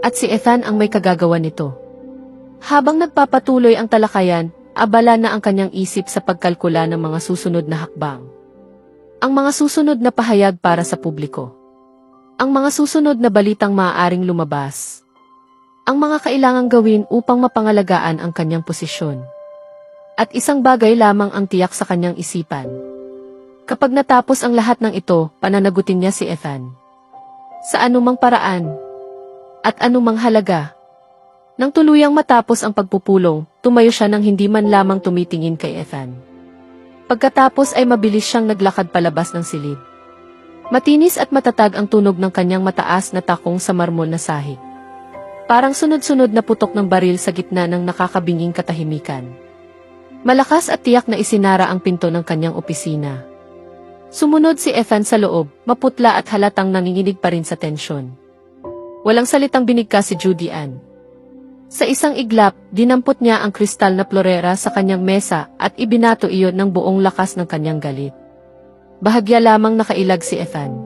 At si Ethan ang may kagagawa nito. Habang nagpapatuloy ang talakayan, abala na ang kanyang isip sa pagkalkula ng mga susunod na hakbang. Ang mga susunod na pahayag para sa publiko. Ang mga susunod na balitang maaaring lumabas. Ang mga kailangang gawin upang mapangalagaan ang kanyang posisyon. At isang bagay lamang ang tiyak sa kanyang isipan. Kapag natapos ang lahat ng ito, pananagutin niya si Ethan. Sa anumang paraan. At anumang halaga. Nang tuluyang matapos ang pagpupulong, tumayo siya nang hindi man lamang tumitingin kay Ethan. Pagkatapos ay mabilis siyang naglakad palabas ng silid. Matinis at matatag ang tunog ng kanyang mataas na takong sa marmol na sahig. Parang sunod-sunod na putok ng baril sa gitna ng nakakabinging katahimikan. Malakas at tiyak na isinara ang pinto ng kanyang opisina. Sumunod si Ethan sa loob, maputla at halatang nanginginig pa rin sa tensyon. Walang salitang binigkas si Judy Ann. Sa isang iglap, dinampot niya ang kristal na florera sa kanyang mesa at ibinato iyon ng buong lakas ng kanyang galit. Bahagya lamang nakailag si Ethan.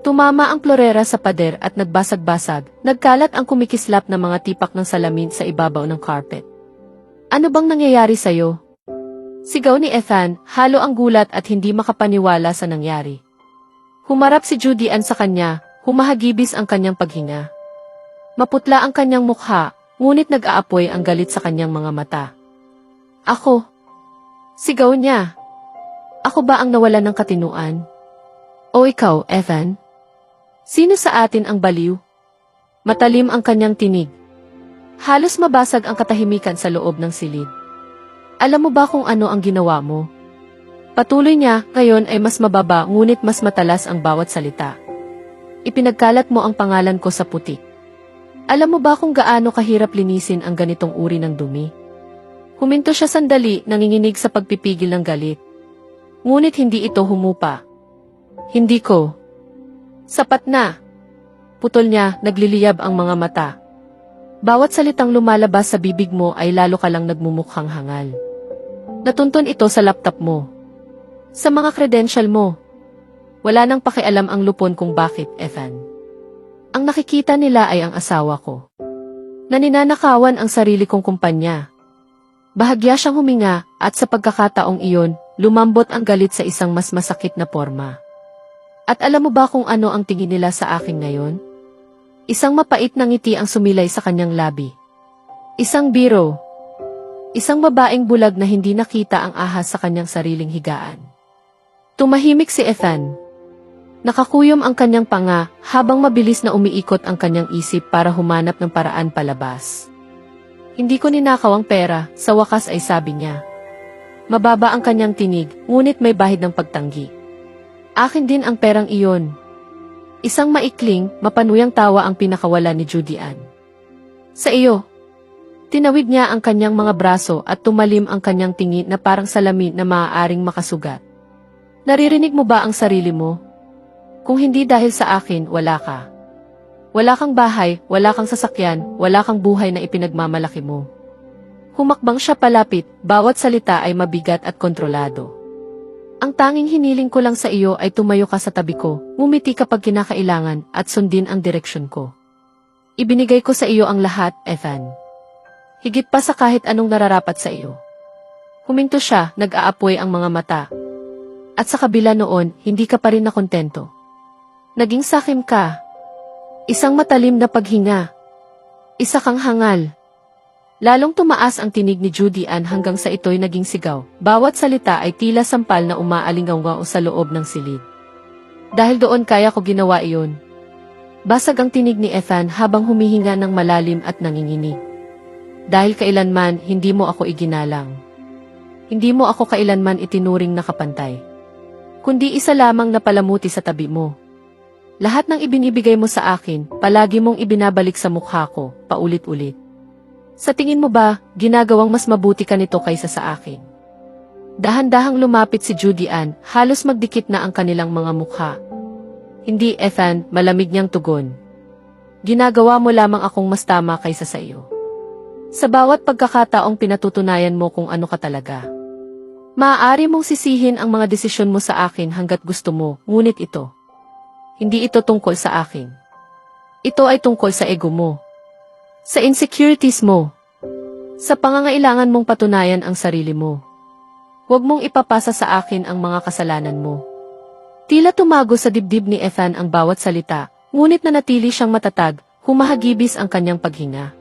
Tumama ang florera sa pader at nagbasag-basag, nagkalat ang kumikislap na mga tipak ng salamin sa ibabaw ng carpet. Ano bang nangyayari sa'yo? Sigaw ni Ethan, halo ang gulat at hindi makapaniwala sa nangyari. Humarap si Judy Ann sa kanya, humahagibis ang kanyang paghinga. Maputla ang kanyang mukha, ngunit nag-aapoy ang galit sa kanyang mga mata. Ako. Sigaw niya. Ako ba ang nawalan ng katinuan? O ikaw, Ethan? Sino sa atin ang baliw? Matalim ang kanyang tinig. Halos mabasag ang katahimikan sa loob ng silid. Alam mo ba kung ano ang ginawa mo? Patuloy niya, ngayon ay mas mababa ngunit mas matalas ang bawat salita. Ipinagkalat mo ang pangalan ko sa putik. Alam mo ba kung gaano kahirap linisin ang ganitong uri ng dumi? Huminto siya sandali, nanginginig sa pagpipigil ng galit. Ngunit hindi ito humupa. Hindi ko. Sapat na. Putol niya, nagliliyab ang mga mata. Bawat salitang lumalabas sa bibig mo ay lalo ka lang nagmumukhang hangal. Natuntun ito sa laptop mo. Sa mga credential mo. Wala nang pakialam ang lupon kung bakit, Ethan. Ang nakikita nila ay ang asawa ko. Naninanakawan ang sarili kong kumpanya. Bahagya siyang huminga at sa pagkakataong iyon, lumambot ang galit sa isang mas masakit na forma. At alam mo ba kung ano ang tingin nila sa akin ngayon? Isang mapait na ngiti ang sumilay sa kanyang labi. Isang biro. Isang babaeng bulag na hindi nakita ang ahas sa kanyang sariling higaan. Tumahimik si Ethan. Nakakuyom ang kanyang panga habang mabilis na umiikot ang kanyang isip para humanap ng paraan palabas. Hindi ko ninakaw ang pera, sa wakas ay sabi niya. Mababa ang kanyang tinig, ngunit may bahid ng pagtanggi. Akin din ang perang iyon. Isang maikling, mapanuyang tawa ang pinakawala ni Judy Ann. Sa iyo. Tinawid niya ang kanyang mga braso at tumalim ang kanyang tingin na parang salamin na maaaring makasugat. Naririnig mo ba ang sarili mo? Kung hindi dahil sa akin, wala ka. Wala kang bahay, wala kang sasakyan, wala kang buhay na ipinagmamalaki mo. Humakbang siya palapit, bawat salita ay mabigat at kontrolado. Ang tanging hiniling ko lang sa iyo ay tumayo ka sa tabi ko, ngumiti kapag kinakailangan at sundin ang direksyon ko. Ibinigay ko sa iyo ang lahat, Ethan. Higit pa sa kahit anong nararapat sa iyo. Huminto siya, nag-aapoy ang mga mata. At sa kabila noon, hindi ka pa rin nakontento. Naging sakim ka. Isang matalim na paghinga. Isa kang hangal. Lalong tumaas ang tinig ni Judy Ann hanggang sa ito'y naging sigaw. Bawat salita ay tila sampal na umaalingaw sa loob ng silid. Dahil doon kaya ko ginawa iyon. Basag ang tinig ni Ethan habang humihinga ng malalim at nanginginig. Dahil kailanman hindi mo ako iginalang. Hindi mo ako kailanman itinuring na kapantay. Kundi isa lamang na palamuti sa tabi mo. Lahat ng ibinibigay mo sa akin, palagi mong ibinabalik sa mukha ko, paulit-ulit. Sa tingin mo ba, ginagawang mas mabuti ka nito kaysa sa akin? Dahan-dahang lumapit si Judy Ann, halos magdikit na ang kanilang mga mukha. Hindi, Ethan, malamig niyang tugon. Ginagawa mo lamang akong mas tama kaysa sa iyo. Sa bawat pagkakataong pinatutunayan mo kung ano ka talaga. Maaari mong sisihin ang mga desisyon mo sa akin hanggat gusto mo, ngunit ito. Hindi ito tungkol sa akin. Ito ay tungkol sa ego mo. Sa insecurities mo. Sa pangangailangan mong patunayan ang sarili mo. Huwag mong ipapasa sa akin ang mga kasalanan mo. Tila tumago sa dibdib ni Ethan ang bawat salita, ngunit nanatili siyang matatag, humahagibis ang kanyang paghinga.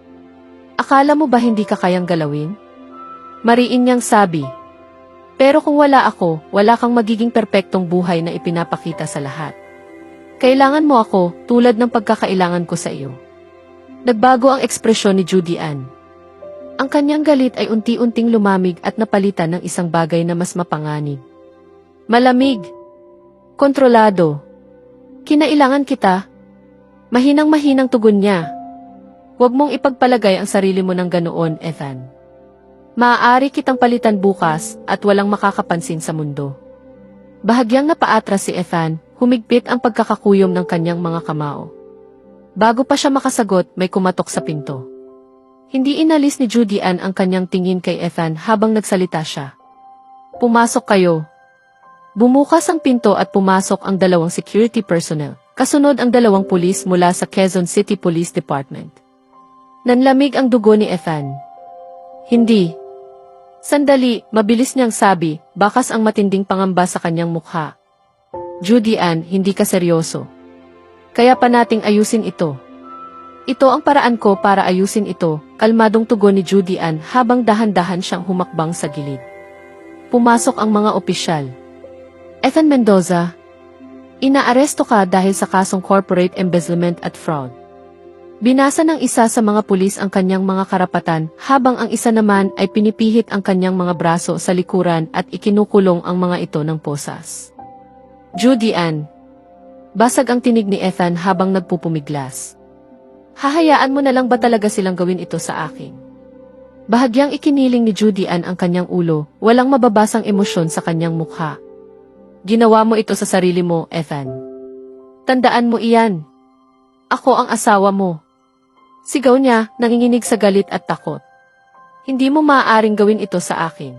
Akala mo ba hindi ka kayang galawin? Mariin niyang sabi. Pero kung wala ako, wala kang magiging perpektong buhay na ipinapakita sa lahat. Kailangan mo ako, tulad ng pagkakailangan ko sa iyo. Nagbago ang ekspresyon ni Judy Ann. Ang kanyang galit ay unti-unting lumamig at napalitan ng isang bagay na mas mapanganib. Malamig. Kontrolado. Kinailangan kita. Mahinang-mahinang tugon niya. Huwag mong ipagpalagay ang sarili mo ng ganoon, Ethan. Maaari kitang palitan bukas at walang makakapansin sa mundo. Bahagyang napaatras si Ethan, humigpit ang pagkakakuyom ng kanyang mga kamao. Bago pa siya makasagot, may kumatok sa pinto. Hindi inalis ni Judy Ann ang kanyang tingin kay Ethan habang nagsalita siya. Pumasok kayo. Bumukas ang pinto at pumasok ang 2 security personnel. Kasunod ang 2 pulis mula sa Quezon City Police Department. Nanlamig ang dugo ni Ethan. Hindi. Sandali, mabilis niyang sabi, bakas ang matinding pangamba sa kanyang mukha. Judy Ann, hindi ka seryoso. Kaya pa nating ayusin ito. Ito ang paraan ko para ayusin ito, kalmadong tugon ni Judy Ann habang dahan-dahan siyang humakbang sa gilid. Pumasok ang mga opisyal. Ethan Mendoza, inaaresto ka dahil sa kasong corporate embezzlement at fraud. Binasa ng isa sa mga pulis ang kanyang mga karapatan habang ang isa naman ay pinipihit ang kanyang mga braso sa likuran at ikinukulong ang mga ito ng posas. Judy Ann. Basag ang tinig ni Ethan habang nagpupumiglas. Hahayaan mo na lang ba talaga silang gawin ito sa akin? Bahagyang ikiniling ni Judy Ann ang kanyang ulo, walang mababasang emosyon sa kanyang mukha. Ginawa mo ito sa sarili mo, Ethan. Tandaan mo iyan. Ako ang asawa mo. Sigaw niya, nanginginig sa galit at takot. Hindi mo maaaring gawin ito sa akin.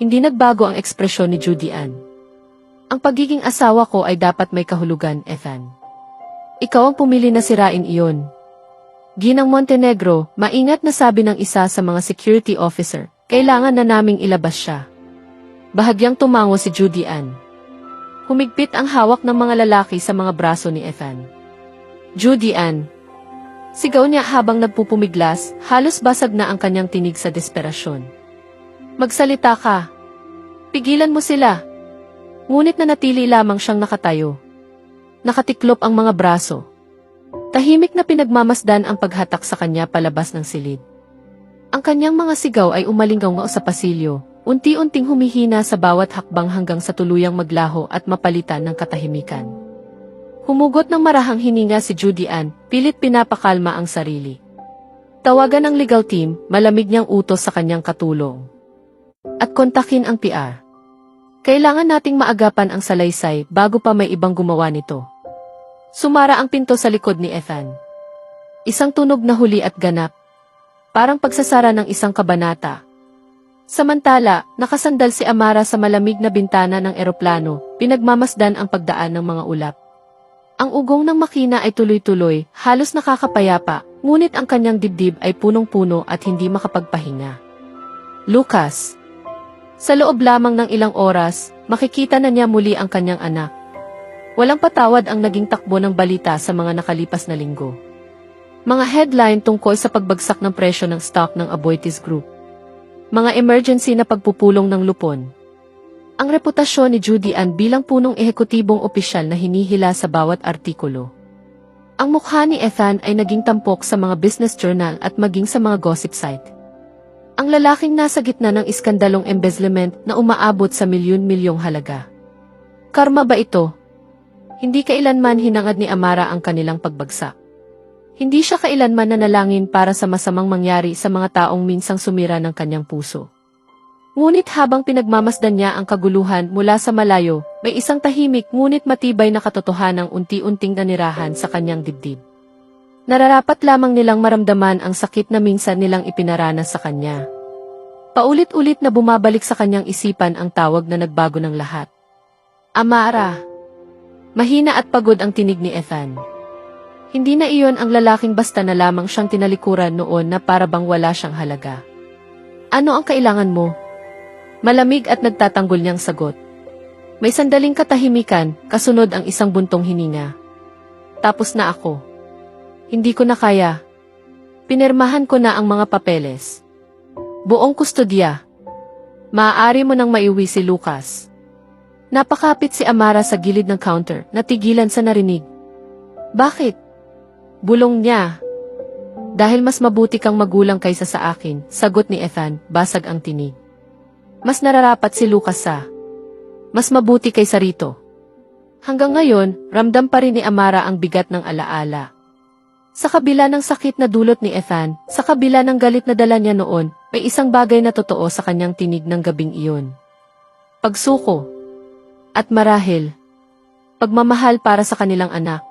Hindi nagbago ang ekspresyon ni Judy Ann. Ang pagiging asawa ko ay dapat may kahulugan, Ethan. Ikaw ang pumili na sirain iyon. Ginang Montenegro, maingat na sabi ng isa sa mga security officer, kailangan na naming ilabas siya. Bahagyang tumango si Judy Ann. Humigpit ang hawak ng mga lalaki sa mga braso ni Ethan. Judy Ann. Sigaw niya habang nagpupumiglas, halos basag na ang kanyang tinig sa desperasyon. Magsalita ka. Pigilan mo sila. Ngunit nanatili lamang siyang nakatayo. Nakatiklop ang mga braso. Tahimik na pinagmamasdan ang paghatak sa kanya palabas ng silid. Ang kanyang mga sigaw ay umalingaw sa pasilyo, unti-unting humihina sa bawat hakbang hanggang sa tuluyang maglaho at mapalitan ng katahimikan. Humugot ng marahang hininga si Judy Ann, pilit pinapakalma ang sarili. Tawagan ng legal team, malamig niyang utos sa kanyang katulong. At kontakin ang PR. Kailangan nating maagapan ang salaysay bago pa may ibang gumawa nito. Sumara ang pinto sa likod ni Ethan. Isang tunog na huli at ganap. Parang pagsasara ng isang kabanata. Samantala, nakasandal si Amara sa malamig na bintana ng eroplano, pinagmamasdan ang pagdaan ng mga ulap. Ang ugong ng makina ay tuloy-tuloy, halos nakakapayapa, ngunit ang kanyang dibdib ay punong-puno at hindi makapagpahinga. Lucas. Sa loob lamang ng ilang oras, makikita na niya muli ang kanyang anak. Walang patawad ang naging takbo ng balita sa mga nakalipas na linggo. Mga headline tungkol sa pagbagsak ng presyo ng stock ng Aboitiz Group. Mga emergency na pagpupulong ng lupon. Ang reputasyon ni Judy Ann bilang punong ehekutibong opisyal na hinihila sa bawat artikulo. Ang mukha ni Ethan ay naging tampok sa mga business journal at maging sa mga gossip site. Ang lalaking nasa gitna ng iskandalong embezzlement na umaabot sa milyon-milyong halaga. Karma ba ito? Hindi kailanman hinangad ni Amara ang kanilang pagbagsak. Hindi siya kailanman nanalangin para sa masamang mangyari sa mga taong minsang sumira ng kanyang puso. Ngunit habang pinagmamasdan niya ang kaguluhan mula sa malayo, may isang tahimik ngunit matibay na katotohanang unti-unting nanirahan sa kanyang dibdib. Nararapat lamang nilang maramdaman ang sakit na minsan nilang ipinaranas sa kanya. Paulit-ulit na bumabalik sa kanyang isipan ang tawag na nagbago ng lahat. Amara. Mahina at pagod ang tinig ni Ethan. Hindi na iyon ang lalaking basta na lamang siyang tinalikuran noon na para bang wala siyang halaga. Ano ang kailangan mo? Malamig at nagtatanggol niyang sagot. May sandaling katahimikan, kasunod ang isang buntong hininga. Tapos na ako. Hindi ko na kaya. Pinirmahan ko na ang mga papeles. Buong kustodya. Maaari mo nang maiuwi si Lucas. Napakapit si Amara sa gilid ng counter, natigilan sa narinig. Bakit? Bulong niya. Dahil mas mabuti kang magulang kaysa sa akin, sagot ni Ethan, basag ang tinig. Mas nararapat si Lucas sa. Mas mabuti kaysa rito. Hanggang ngayon, ramdam pa rin ni Amara ang bigat ng alaala. Sa kabila ng sakit na dulot ni Ethan, sa kabila ng galit na dala niya noon, may isang bagay na totoo sa kanyang tinig ng gabing iyon. Pagsuko. At marahil. Pagmamahal para sa kanilang anak.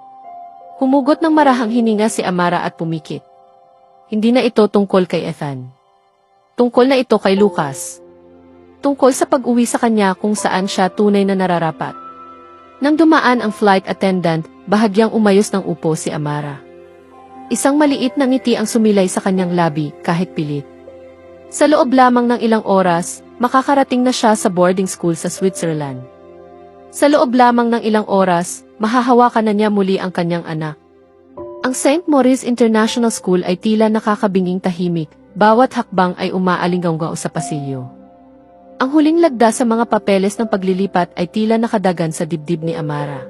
Humugot ng marahang hininga si Amara at pumikit. hindi na ito tungkol kay Ethan. Tungkol na ito kay Lucas. Tungkol sa pag-uwi sa kanya kung saan siya tunay na nararapat. Nang dumaan ang flight attendant, bahagyang umayos ng upo si Amara. Isang maliit na ngiti ang sumilay sa kanyang labi kahit pilit. Sa loob lamang ng ilang oras, makakarating na siya sa boarding school sa Switzerland. Sa loob lamang ng ilang oras, mahahawakan na niya muli ang kanyang anak. Ang St. Maurice International School ay tila nakakabinging tahimik, bawat hakbang ay umaalinggaw sa pasilyo. Ang huling lagda sa mga papeles ng paglilipat ay tila nakadagan sa dibdib ni Amara.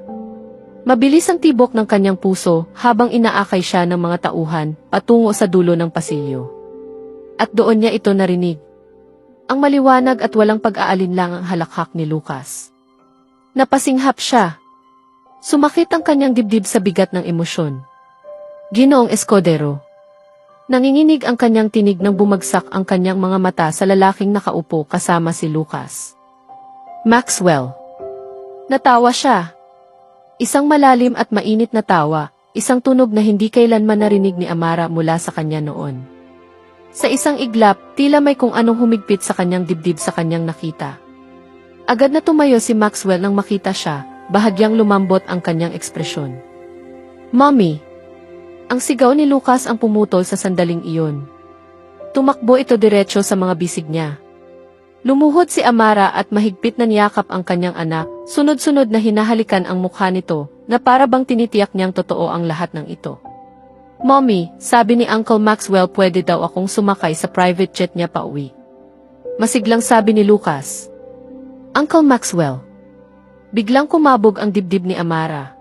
Mabilis ang tibok ng kanyang puso habang inaakay siya ng mga tauhan patungo sa dulo ng pasilyo. At doon niya ito narinig. Ang maliwanag at walang pag-aalinlang ang halakhak ni Lucas. Napasinghap siya. Sumakit ang kanyang dibdib sa bigat ng emosyon. Ginoong Escudero. Nanginginig ang kanyang tinig nang bumagsak ang kanyang mga mata sa lalaking nakaupo kasama si Lucas. Maxwell. Natawa siya. Isang malalim at mainit na tawa, isang tunog na hindi kailanman narinig ni Amara mula sa kanya noon. Sa isang iglap, tila may kung anong humigpit sa kanyang dibdib sa kanyang nakita. Agad na tumayo si Maxwell nang makita siya, bahagyang lumambot ang kanyang ekspresyon. Mommy! Ang sigaw ni Lucas ang pumutol sa sandaling iyon. Tumakbo ito diretso sa mga bisig niya. Lumuhod si Amara at mahigpit na niyakap ang kanyang anak, sunod-sunod na hinahalikan ang mukha nito, na para bang tinitiyak niyang totoo ang lahat ng ito. Mommy, sabi ni Uncle Maxwell pwede daw akong sumakay sa private jet niya pauwi. Masiglang sabi ni Lucas. Uncle Maxwell. Biglang kumabog ang dibdib ni Amara.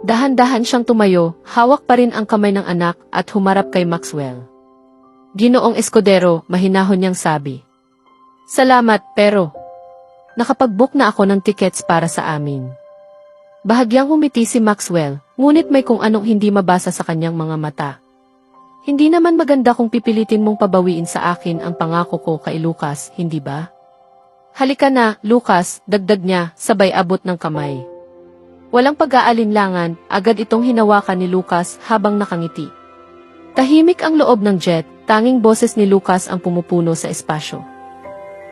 Dahan-dahan siyang tumayo, hawak pa rin ang kamay ng anak at humarap kay Maxwell. Ginoong Escudero, mahinahon niyang sabi. Salamat, pero nakapag-book na ako ng tickets para sa amin. Bahagyang humiti si Maxwell, ngunit may kung anong hindi mabasa sa kanyang mga mata. Hindi naman maganda kung pipilitin mong pabawiin sa akin ang pangako ko kay Lucas, hindi ba? Halika na, Lucas, dagdag niya, sabay abot ng kamay. Walang pag-aalinlangan, agad itong hinawakan ni Lucas habang nakangiti. Tahimik ang loob ng jet, tanging boses ni Lucas ang pumupuno sa espasyo.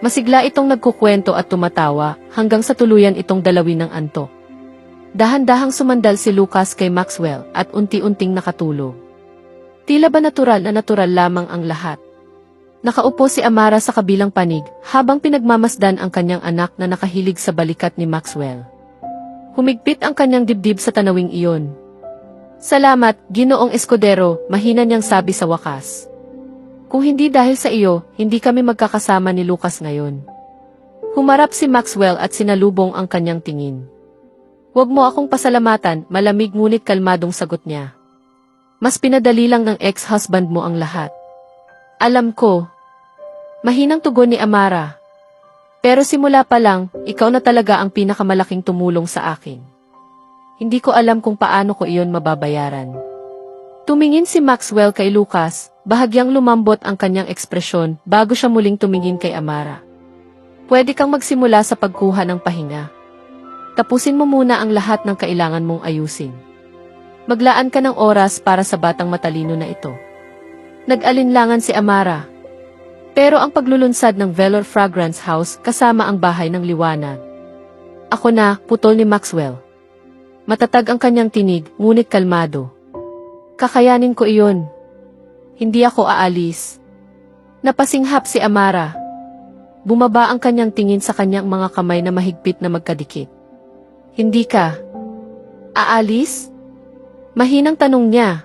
Masigla itong nagkukwento at tumatawa, hanggang sa tuluyan itong dalawin ng antok. Dahan-dahang sumandal si Lucas kay Maxwell at unti-unting nakatulog. Tila ba natural lamang ang lahat. Nakaupo si Amara sa kabilang panig, habang pinagmamasdan ang kanyang anak na nakahilig sa balikat ni Maxwell. Humigpit ang kanyang dibdib sa tanawing iyon. Salamat, Ginoong Escudero, mahina niyang sabi sa wakas. Kung hindi dahil sa iyo, hindi kami magkakasama ni Lucas ngayon. Humarap si Maxwell at sinalubong ang kanyang tingin. Huwag mo akong pasalamatan, malamig ngunit kalmadong sagot niya. Mas pinadali lang ng ex-husband mo ang lahat. Alam ko. Mahinang tugon ni Amara. Pero simula pa lang, ikaw na talaga ang pinakamalaking tumulong sa akin. Hindi ko alam kung paano ko iyon mababayaran. Tumingin si Maxwell kay Lucas, bahagyang lumambot ang kanyang ekspresyon bago siya muling tumingin kay Amara. Pwede kang magsimula sa pagkuha ng pahinga. Tapusin mo muna ang lahat ng kailangan mong ayusin. Maglaan ka ng oras para sa batang matalino na ito. Nag-alinlangan si Amara. Pero ang paglulunsad ng Velour Fragrance House kasama ang bahay ng liwanag. Ako na, putol ni Maxwell. Matatag ang kanyang tinig, ngunit kalmado. Kakayanin ko iyon. Hindi ako aalis. Napasinghap si Amara. Bumaba ang kanyang tingin sa kanyang mga kamay na mahigpit na magkadikit. Hindi ka aalis? Mahinang tanong niya.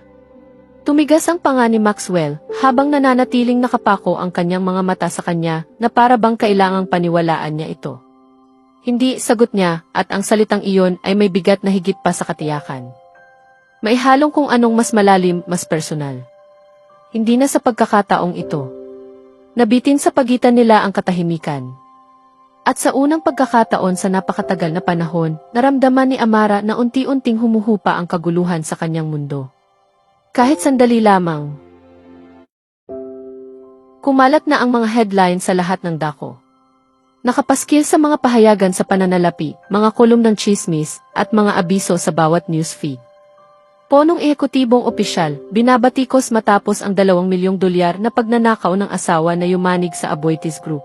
Tumigas ang panga ni Maxwell habang nananatiling nakapako ang kanyang mga mata sa kanya na para bang kailangang paniwalaan niya ito. Hindi, sagot niya, at ang salitang iyon ay may bigat na higit pa sa katiyakan. May halong kung anong mas malalim, mas personal. Hindi na sa pagkakataong ito. Nabitin sa pagitan nila ang katahimikan. At sa unang pagkakataon sa napakatagal na panahon, naramdaman ni Amara na unti-unting humuhupa ang kaguluhan sa kanyang mundo. Kahit sandali lamang. Kumalat na ang mga headline sa lahat ng dako. Nakapaskil sa mga pahayagan sa pananalapi, mga kolum ng chismis, at mga abiso sa bawat newsfeed. Ponong ehekutibong opisyal, binabatikos matapos ang 2 milyong dolyar na pagnanakaw ng asawa na yumanig sa Aboitiz Group.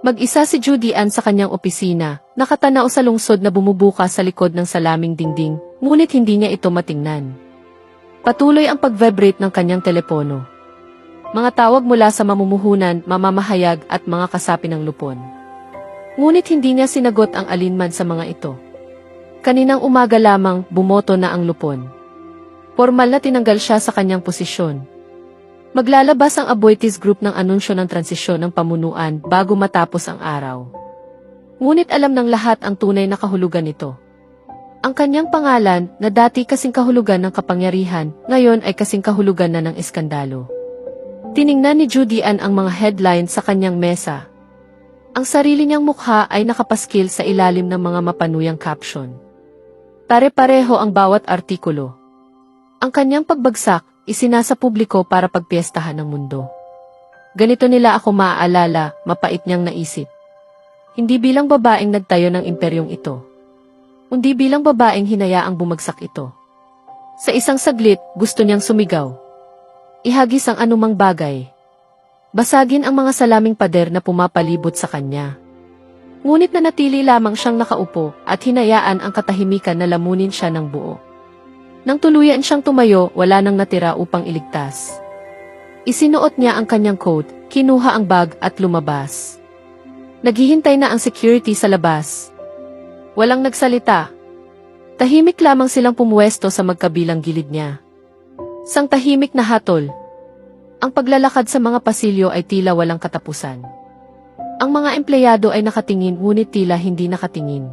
Mag-isa si Judy Ann sa kanyang opisina, nakatanaw sa lungsod na bumubuka sa likod ng salaming dingding, ngunit hindi niya ito matingnan. Patuloy ang pag-vibrate ng kanyang telepono. Mga tawag mula sa mamumuhunan, mamamahayag at mga kasapi ng lupon. Ngunit hindi niya sinagot ang alinman sa mga ito. Kaninang umaga lamang, bumoto na ang lupon. Formal na tinanggal siya sa kanyang posisyon. Maglalabas ang Aboitiz Group ng anunsyo ng transisyon ng pamunuan bago matapos ang araw. Ngunit alam ng lahat ang tunay na kahulugan nito. Ang kanyang pangalan, na dati kasing kahulugan ng kapangyarihan, ngayon ay kasing kahulugan na ng eskandalo. Tiningnan ni Judy Ann ang mga headline sa kanyang mesa. Ang sarili niyang mukha ay nakapaskil sa ilalim ng mga mapanuyang caption. Pare-pareho ang bawat artikulo. Ang kanyang pagbagsak, isinasa publiko para pagpiestahan ng mundo. Ganito nila ako maaalala, mapait niyang naisip. Hindi bilang babaeng nagtayo ng imperyong ito. Kundi bilang babaeng hinayaang bumagsak ito. Sa isang saglit, gusto niyang sumigaw. Ihagis ang anumang bagay. Basagin ang mga salaming pader na pumapalibot sa kanya. Ngunit nanatili lamang siyang nakaupo at hinayaan ang katahimikan na lamunin siya ng buo. Nang tuluyan siyang tumayo, wala nang natira upang iligtas. Isinuot niya ang kanyang coat, kinuha ang bag at lumabas. Naghihintay na ang security sa labas. Walang nagsalita. Tahimik lamang silang pumuwesto sa magkabilang gilid niya. Sang tahimik na hatol. Ang paglalakad sa mga pasilyo ay tila walang katapusan. Ang mga empleyado ay nakatingin ngunit tila hindi nakatingin.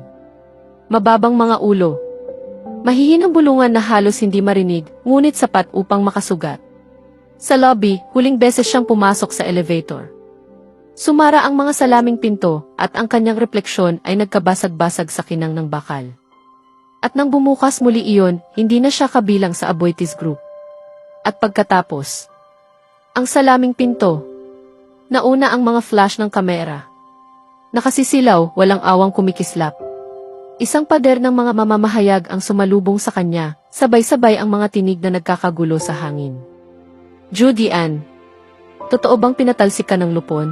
Mababang mga ulo. Mahihinang bulungan na halos hindi marinig, ngunit sapat upang makasugat. Sa lobby, huling beses siyang pumasok sa elevator. Sumara ang mga salaming pinto, at ang kanyang refleksyon ay nagkabasag-basag sa kinang ng bakal. At nang bumukas muli iyon, hindi na siya kabilang sa Aboitiz Group. At pagkatapos, ang salaming pinto. Nauna ang mga flash ng kamera. Nakasisilaw, walang awang kumikislap. Isang pader ng mga mamamahayag ang sumalubong sa kanya, sabay-sabay ang mga tinig na nagkakagulo sa hangin. Judy Ann, totoo bang pinatalsik ka ng lupon?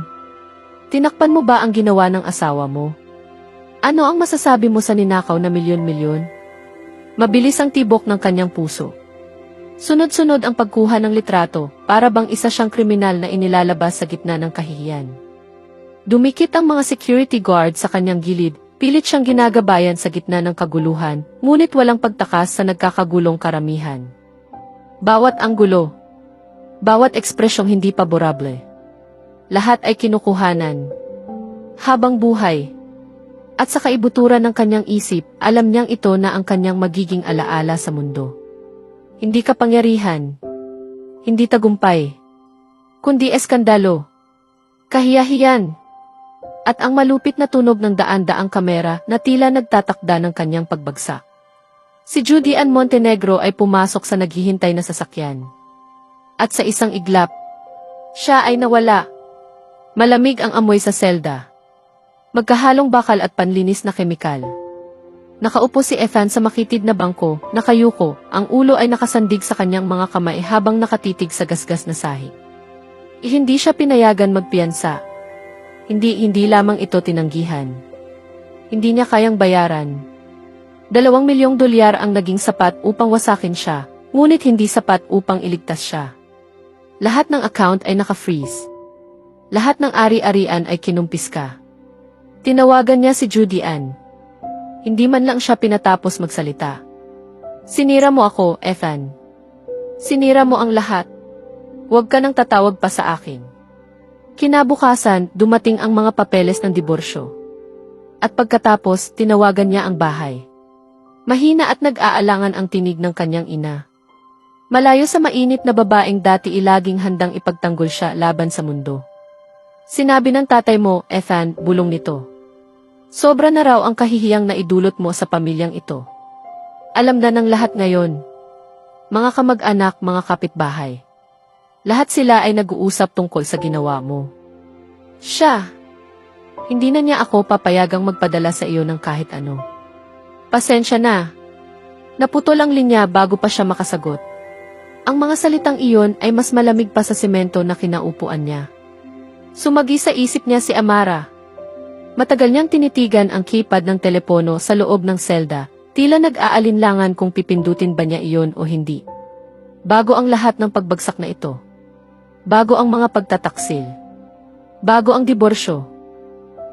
Tinakpan mo ba ang ginawa ng asawa mo? Ano ang masasabi mo sa ninakaw na milyon-milyon? Mabilis ang tibok ng kanyang puso. Sunod-sunod ang pagkuha ng litrato, para bang isa siyang kriminal na inilalabas sa gitna ng kahihiyan. Dumikit ang mga security guard sa kanyang gilid, pilit siyang ginagabayan sa gitna ng kaguluhan, ngunit walang pagtakas sa nagkakagulong karamihan. Bawat anggulo, bawat ekspresyong hindi paborable, lahat ay kinukuhanan. Habang buhay, at sa kaibuturan ng kanyang isip, alam niyang ito na ang kanyang magiging alaala sa mundo. Hindi kapangyarihan, hindi tagumpay, kundi eskandalo, kahiyahiyan, at ang malupit na tunog ng daan-daang kamera na tila nagtatakda ng kanyang pagbagsak. Si Judy Ann Montenegro ay pumasok sa naghihintay na sasakyan. At sa isang iglap, siya ay nawala. Malamig ang amoy sa selda. Magkahalong bakal at panlinis na kemikal. Nakaupo si Ethan sa makitid na bangko, nakayuko, ang ulo ay nakasandig sa kanyang mga kamay habang nakatitig sa gasgas na sahig. Hindi siya pinayagan magpiyansa. Hindi lamang ito tinanggihan. Hindi niya kayang bayaran. 2 milyong dolyar ang naging sapat upang wasakin siya, ngunit hindi sapat upang iligtas siya. Lahat ng account ay naka-freeze. Lahat ng ari-arian ay kinumpiska. Tinawagan niya si Judy Ann. Hindi man lang siya pinatapos magsalita. Sinira mo ako, Ethan. Sinira mo ang lahat. Huwag ka nang tatawag pa sa akin. Kinabukasan, dumating ang mga papeles ng diborsyo. At pagkatapos, tinawagan niya ang bahay. Mahina at nag-aalangan ang tinig ng kanyang ina. Malayo sa mainit na babaeng dati ilaging handang ipagtanggol siya laban sa mundo. Sinabi ng tatay mo, Ethan, bulong nito. Sobra na raw ang kahihiyang na idulot mo sa pamilyang ito. Alam na ng lahat ngayon. Mga kamag-anak, mga kapitbahay. Lahat sila ay nag-uusap tungkol sa ginawa mo. Siya. Hindi na niya ako papayagang magpadala sa iyo ng kahit ano. Pasensya na. Naputol ang linya bago pa siya makasagot. Ang mga salitang iyon ay mas malamig pa sa semento na kinaupuan niya. Sumagi sa isip niya si Amara. Matagal niyang tinitigan ang keypad ng telepono sa loob ng selda, tila nag-aalinlangan kung pipindutin ba niya iyon o hindi. Bago ang lahat ng pagbagsak na ito. Bago ang mga pagtataksil. Bago ang diborsyo.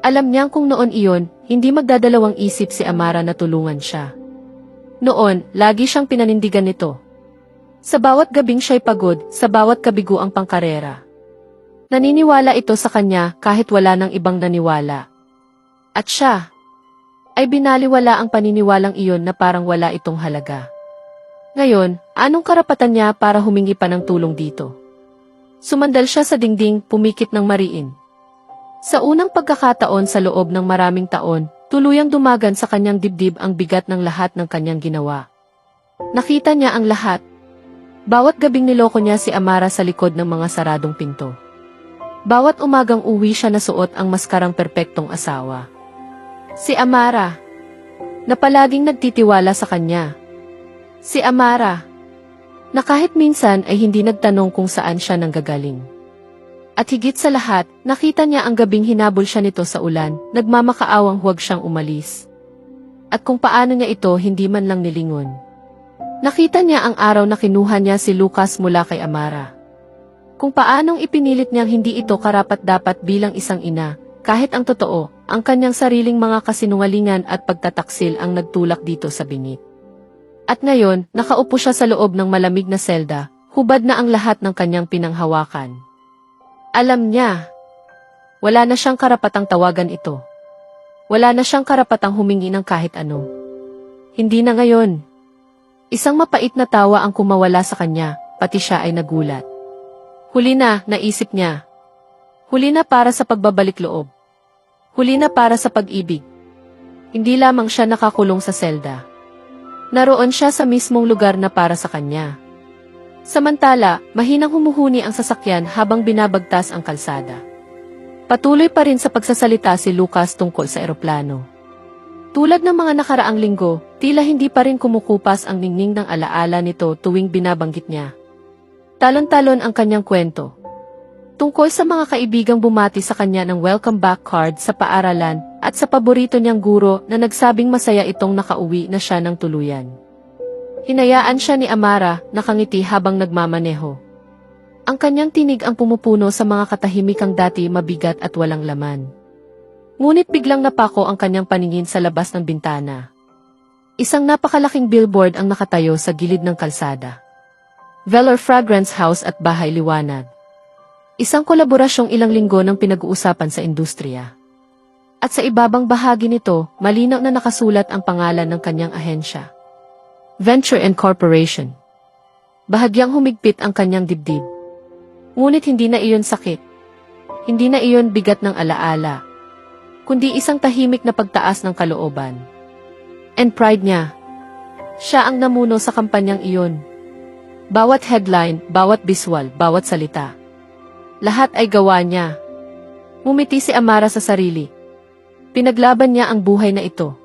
Alam niyang kung noon iyon, hindi magdadalawang isip si Amara na tulungan siya. Noon, lagi siyang pinanindigan nito. Sa bawat gabing siya'y pagod, sa bawat kabiguang pangkarera. Naniniwala ito sa kanya kahit wala nang ibang naniwala. At siya ay binaliwala ang paniniwalang iyon na parang wala itong halaga. Ngayon, anong karapatan niya para humingi pa ng tulong dito? Sumandal siya sa dingding, pumikit ng mariin. Sa unang pagkakataon sa loob ng maraming taon, tuluyang dumagan sa kanyang dibdib ang bigat ng lahat ng kanyang ginawa. Nakita niya ang lahat. Bawat gabing niloko niya si Amara sa likod ng mga saradong pinto. Bawat umagang uwi siya na suot ang maskarang perpektong asawa. Si Amara, na palaging nagtitiwala sa kanya. Si Amara, na kahit minsan ay hindi nagtanong kung saan siya nanggagaling. At higit sa lahat, nakita niya ang gabing hinabol siya nito sa ulan, nagmamakaawang huwag siyang umalis. At kung paano niya ito hindi man lang nilingon. Nakita niya ang araw na kinuha niya si Lucas mula kay Amara. Kung paanong ipinilit niyang hindi ito karapat-dapat bilang isang ina, kahit ang totoo, ang kanyang sariling mga kasinungalingan at pagtataksil ang nagtulak dito sa bingit. At ngayon, nakaupo siya sa loob ng malamig na selda, hubad na ang lahat ng kanyang pinanghawakan. Alam niya, wala na siyang karapatang tawagan ito. Wala na siyang karapatang humingi ng kahit ano. Hindi na ngayon. Isang mapait na tawa ang kumawala sa kanya, pati siya ay nagulat. Huli na, naisip niya. Huli na para sa pagbabalik loob. Huli na para sa pag-ibig. Hindi lamang siya nakakulong sa selda. Naroon siya sa mismong lugar na para sa kanya. Samantala, mahinang humuhuni ang sasakyan habang binabagtas ang kalsada. Patuloy pa rin sa pagsasalita si Lucas tungkol sa eroplano. Tulad ng mga nakaraang linggo, tila hindi pa rin kumukupas ang ningning ng alaala nito tuwing binabanggit niya. Talon-talon ang kanyang kwento. Tungkol sa mga kaibigang bumati sa kanya ng welcome back card sa paaralan at sa paborito niyang guro na nagsabing masaya itong nakauwi na siya ng tuluyan. Hinayaan siya ni Amara, nakangiti habang nagmamaneho. Ang kanyang tinig ang pumupuno sa mga katahimikang dati mabigat at walang laman. Ngunit biglang napako ang kanyang paningin sa labas ng bintana. Isang napakalaking billboard ang nakatayo sa gilid ng kalsada. Velour Fragrance House at Bahay Liwanag. Isang kolaborasyong ilang linggo nang pinag-uusapan sa industriya. At sa ibabang bahagi nito, malinaw na nakasulat ang pangalan ng kanyang ahensya. Venture and Corporation. Bahagyang humigpit ang kanyang dibdib. Ngunit hindi na iyon sakit. Hindi na iyon bigat ng alaala. Kundi isang tahimik na pagtaas ng kalooban. And pride niya. Siya ang namuno sa kampanyang iyon. Bawat headline, bawat visual, bawat salita. Lahat ay gawa niya. Ngumiti si Amara sa sarili. Pinaglaban niya ang buhay na ito.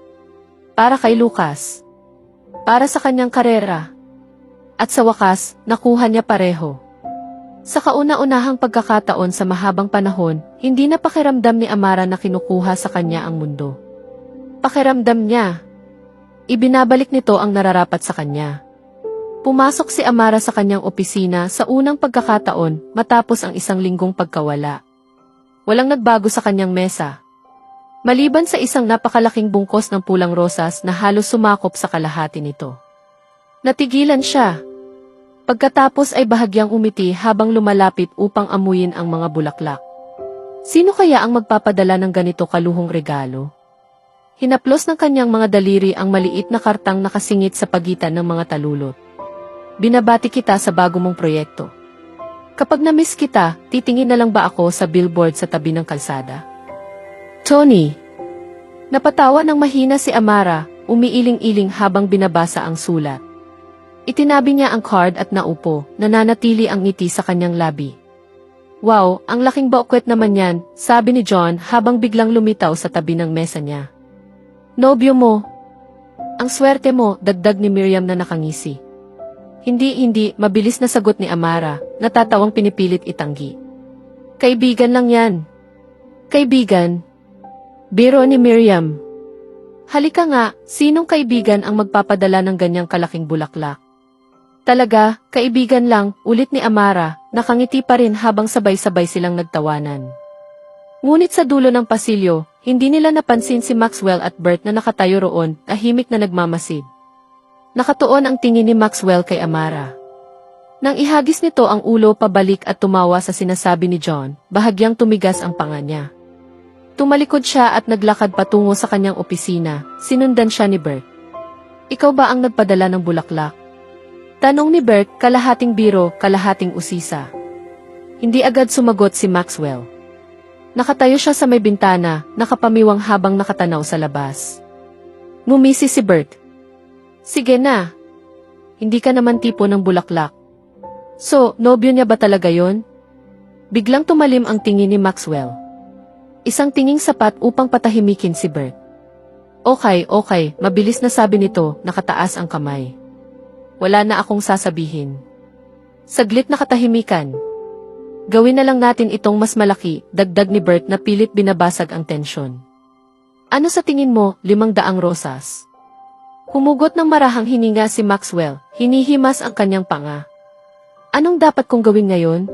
Para kay Lucas. Para sa kanyang karera. At sa wakas, nakuha niya pareho. Sa kauna-unahang pagkakataon sa mahabang panahon, hindi na pakiramdam ni Amara na kinukuha sa kanya ang mundo. Pakiramdam niya. Ibinabalik nito ang nararapat sa kanya. Pumasok si Amara sa kanyang opisina sa unang pagkakataon matapos ang isang linggong pagkawala. Walang nagbago sa kanyang mesa. Maliban sa isang napakalaking bungkos ng pulang rosas na halos sumakop sa kalahati nito. Natigilan siya. Pagkatapos ay bahagyang umiti habang lumalapit upang amuyin ang mga bulaklak. Sino kaya ang magpapadala ng ganito kaluhong regalo? Hinaplos ng kanyang mga daliri ang maliit na kartang nakasingit sa pagitan ng mga talulot. Binabati kita sa bago mong proyekto. Kapag na-miss kita, titingin na lang ba ako sa billboard sa tabi ng kalsada? Tony. Napatawa ng mahina si Amara, umiiling-iling habang binabasa ang sulat. Itinabi niya ang card at naupo, nananatili ang ngiti sa kanyang labi. Wow, ang laking baukwet naman yan, sabi ni John habang biglang lumitaw sa tabi ng mesa niya. Nobyo mo? Ang swerte mo, dagdag ni Miriam na nakangisi. Hindi, mabilis na sagot ni Amara, natatawang pinipilit itanggi. Kaibigan lang yan. Kaibigan? Biro ni Miriam. Halika nga, sinong kaibigan ang magpapadala ng ganyang kalaking bulaklak? Talaga, kaibigan lang, ulit ni Amara, nakangiti pa rin habang sabay-sabay silang nagtawanan. Ngunit sa dulo ng pasilyo, hindi nila napansin si Maxwell at Bert na nakatayo roon, tahimik na nagmamasid. Nakatuon ang tingin ni Maxwell kay Amara. Nang ihagis nito ang ulo pabalik at tumawa sa sinasabi ni John, bahagyang tumigas ang panga niya. Tumalikod siya at naglakad patungo sa kanyang opisina, sinundan siya ni Bert. Ikaw ba ang nagpadala ng bulaklak? Tanong ni Bert, kalahating biro, kalahating usisa. Hindi agad sumagot si Maxwell. Nakatayo siya sa may bintana, nakapamiwang habang nakatanaw sa labas. Ngumisi si Bert. Sige na. Hindi ka naman tipo ng bulaklak. So, nobyo niya ba talaga yon? Biglang tumalim ang tingin ni Maxwell. Isang tinging sapat upang patahimikin si Bert. Okay, mabilis na sabi nito, nakataas ang kamay. Wala na akong sasabihin. Saglit na katahimikan. Gawin na lang natin itong mas malaki, dagdag ni Bert na pilit binabasag ang tensyon. Ano sa tingin mo, 500 rosas? Humugot ng marahang hininga si Maxwell, hinihimas ang kanyang panga. Anong dapat kong gawin ngayon?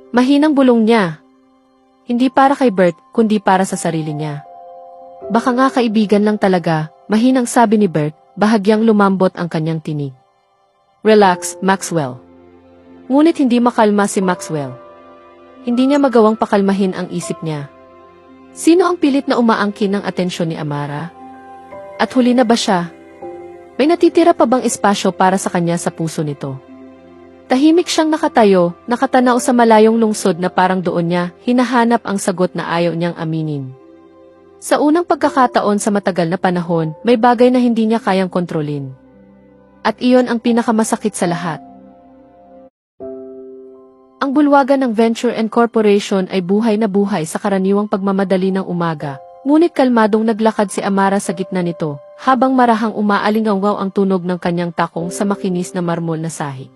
Mahinang bulong niya. Hindi para kay Bert, kundi para sa sarili niya. Baka nga kaibigan lang talaga, mahinang sabi ni Bert, bahagyang lumambot ang kanyang tinig. Relax, Maxwell. Ngunit hindi makalma si Maxwell. Hindi niya magawang pakalmahin ang isip niya. Sino ang pilit na umaangkin ng atensyon ni Amara? At huli na ba siya? May natitira pa bang espasyo para sa kanya sa puso nito? Tahimik siyang nakatayo, nakatanaw sa malayong lungsod na parang doon niya, hinahanap ang sagot na ayaw niyang aminin. Sa unang pagkakataon sa matagal na panahon, may bagay na hindi niya kayang kontrolin. At iyon ang pinakamasakit sa lahat. Ang bulwagan ng Venture and Corporation ay buhay na buhay sa karaniwang pagmamadali ng umaga, ngunit kalmadong naglakad si Amara sa gitna nito, habang marahang umaalingaw ang tunog ng kanyang takong sa makinis na marmol na sahig.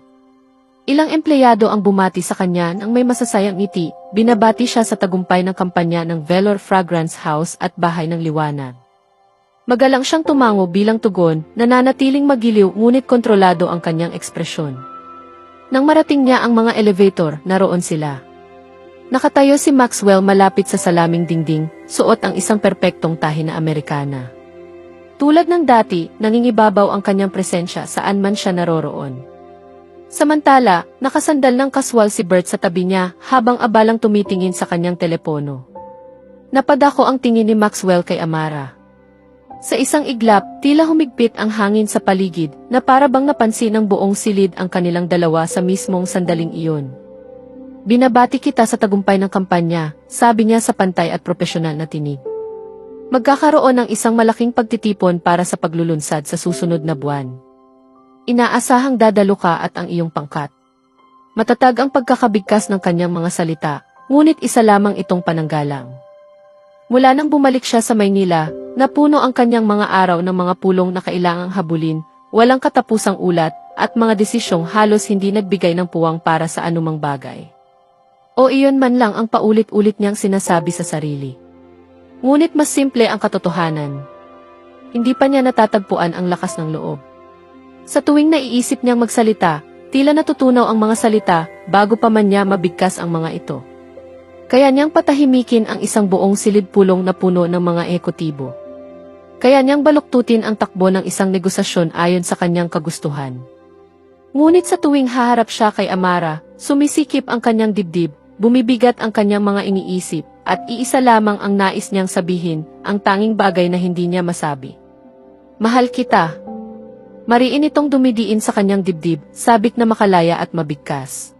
Ilang empleyado ang bumati sa kanya nang may masasayang ngiti, binabati siya sa tagumpay ng kampanya ng Velor Fragrance House at Bahay ng Liwanag. Magalang siyang tumango bilang tugon, nananatiling magiliw ngunit kontrolado ang kanyang ekspresyon. Nang marating niya ang mga elevator, naroon sila. Nakatayo si Maxwell malapit sa salaming dingding, suot ang isang perpektong tahi na Amerikana. Tulad ng dati, nangingibabaw ang kanyang presensya saan man siya naroroon. Samantala, nakasandal ng kaswal si Bert sa tabi niya habang abalang tumitingin sa kanyang telepono. Napadako ang tingin ni Maxwell kay Amara. Sa isang iglap, tila humigpit ang hangin sa paligid na para bang napansin ng buong silid ang kanilang dalawa sa mismong sandaling iyon. Binabati kita sa tagumpay ng kampanya, sabi niya sa pantay at propesyonal na tinig. Magkakaroon ng isang malaking pagtitipon para sa paglulunsad sa susunod na buwan. Inaasahang dadalo ka at ang iyong pangkat. Matatag ang pagkakabigkas ng kanyang mga salita, ngunit isa lamang itong pananggalang. Mula nang bumalik siya sa Maynila, napuno ang kanyang mga araw ng mga pulong na kailangang habulin, walang katapusang ulat, at mga desisyong halos hindi nagbigay ng puwang para sa anumang bagay. O iyon man lang ang paulit-ulit niyang sinasabi sa sarili. Ngunit mas simple ang katotohanan. Hindi pa niya natatagpuan ang lakas ng loob. Sa tuwing naiisip niyang magsalita, tila natutunaw ang mga salita, bago pa man niya mabigkas ang mga ito. Kaya niyang patahimikin ang isang buong silid-pulong na puno ng mga ekotibo. Kaya niyang baluktutin ang takbo ng isang negosasyon ayon sa kanyang kagustuhan. Ngunit sa tuwing haharap siya kay Amara, sumisikip ang kanyang dibdib, bumibigat ang kanyang mga iniisip, at iisa lamang ang nais niyang sabihin, ang tanging bagay na hindi niya masabi. Mahal kita. Mariin itong dumidiin sa kanyang dibdib, sabik na makalaya at mabigkas.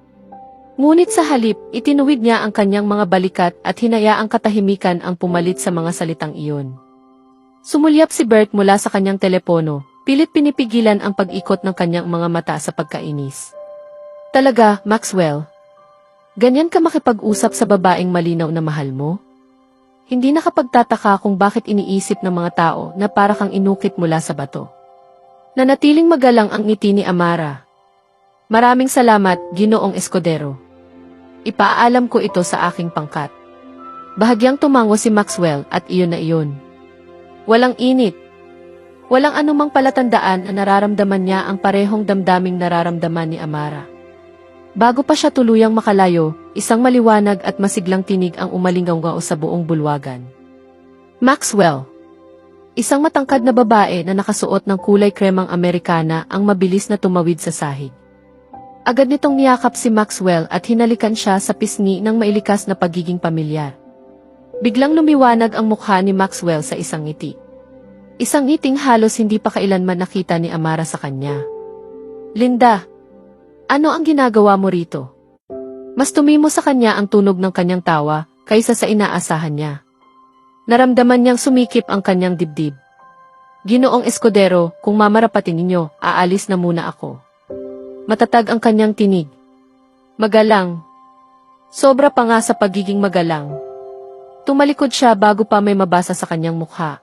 Ngunit sa halip, itinuwid niya ang kanyang mga balikat at hinayaang katahimikan ang pumalit sa mga salitang iyon. Sumulyap si Bert mula sa kanyang telepono, pilit pinipigilan ang pag-ikot ng kanyang mga mata sa pagkainis. Talaga, Maxwell? Ganyan ka makipag-usap sa babaeng malinaw na mahal mo? Hindi nakapagtataka kung bakit iniisip ng mga tao na para kang inukit mula sa bato. Nanatiling magalang ang ngiti ni Amara. Maraming salamat, Ginoong Escudero. Ipaalam ko ito sa aking pangkat. Bahagyang tumango si Maxwell at iyon na iyon. Walang init. Walang anumang palatandaan na nararamdaman niya ang parehong damdaming nararamdaman ni Amara. Bago pa siya tuluyang makalayo, isang maliwanag at masiglang tinig ang umalingaw sa buong bulwagan. Maxwell. Isang matangkad na babae na nakasuot ng kulay kremang Amerikana ang mabilis na tumawid sa sahig. Agad nitong niyakap si Maxwell at hinalikan siya sa pisngi ng mailikas na pagiging pamilyar. Biglang lumiwanag ang mukha ni Maxwell sa isang ngiti. Isang ngiting halos hindi pa kailanman nakita ni Amara sa kanya. Linda, ano ang ginagawa mo rito? Mas tumimo sa kanya ang tunog ng kanyang tawa kaysa sa inaasahan niya. Naramdaman niyang sumikip ang kanyang dibdib. Ginoong Escudero, kung mamarapatin ninyo, aalis na muna ako. Matatag ang kanyang tinig. Magalang. Sobra pa nga sa pagiging magalang. Tumalikod siya bago pa may mabasa sa kanyang mukha.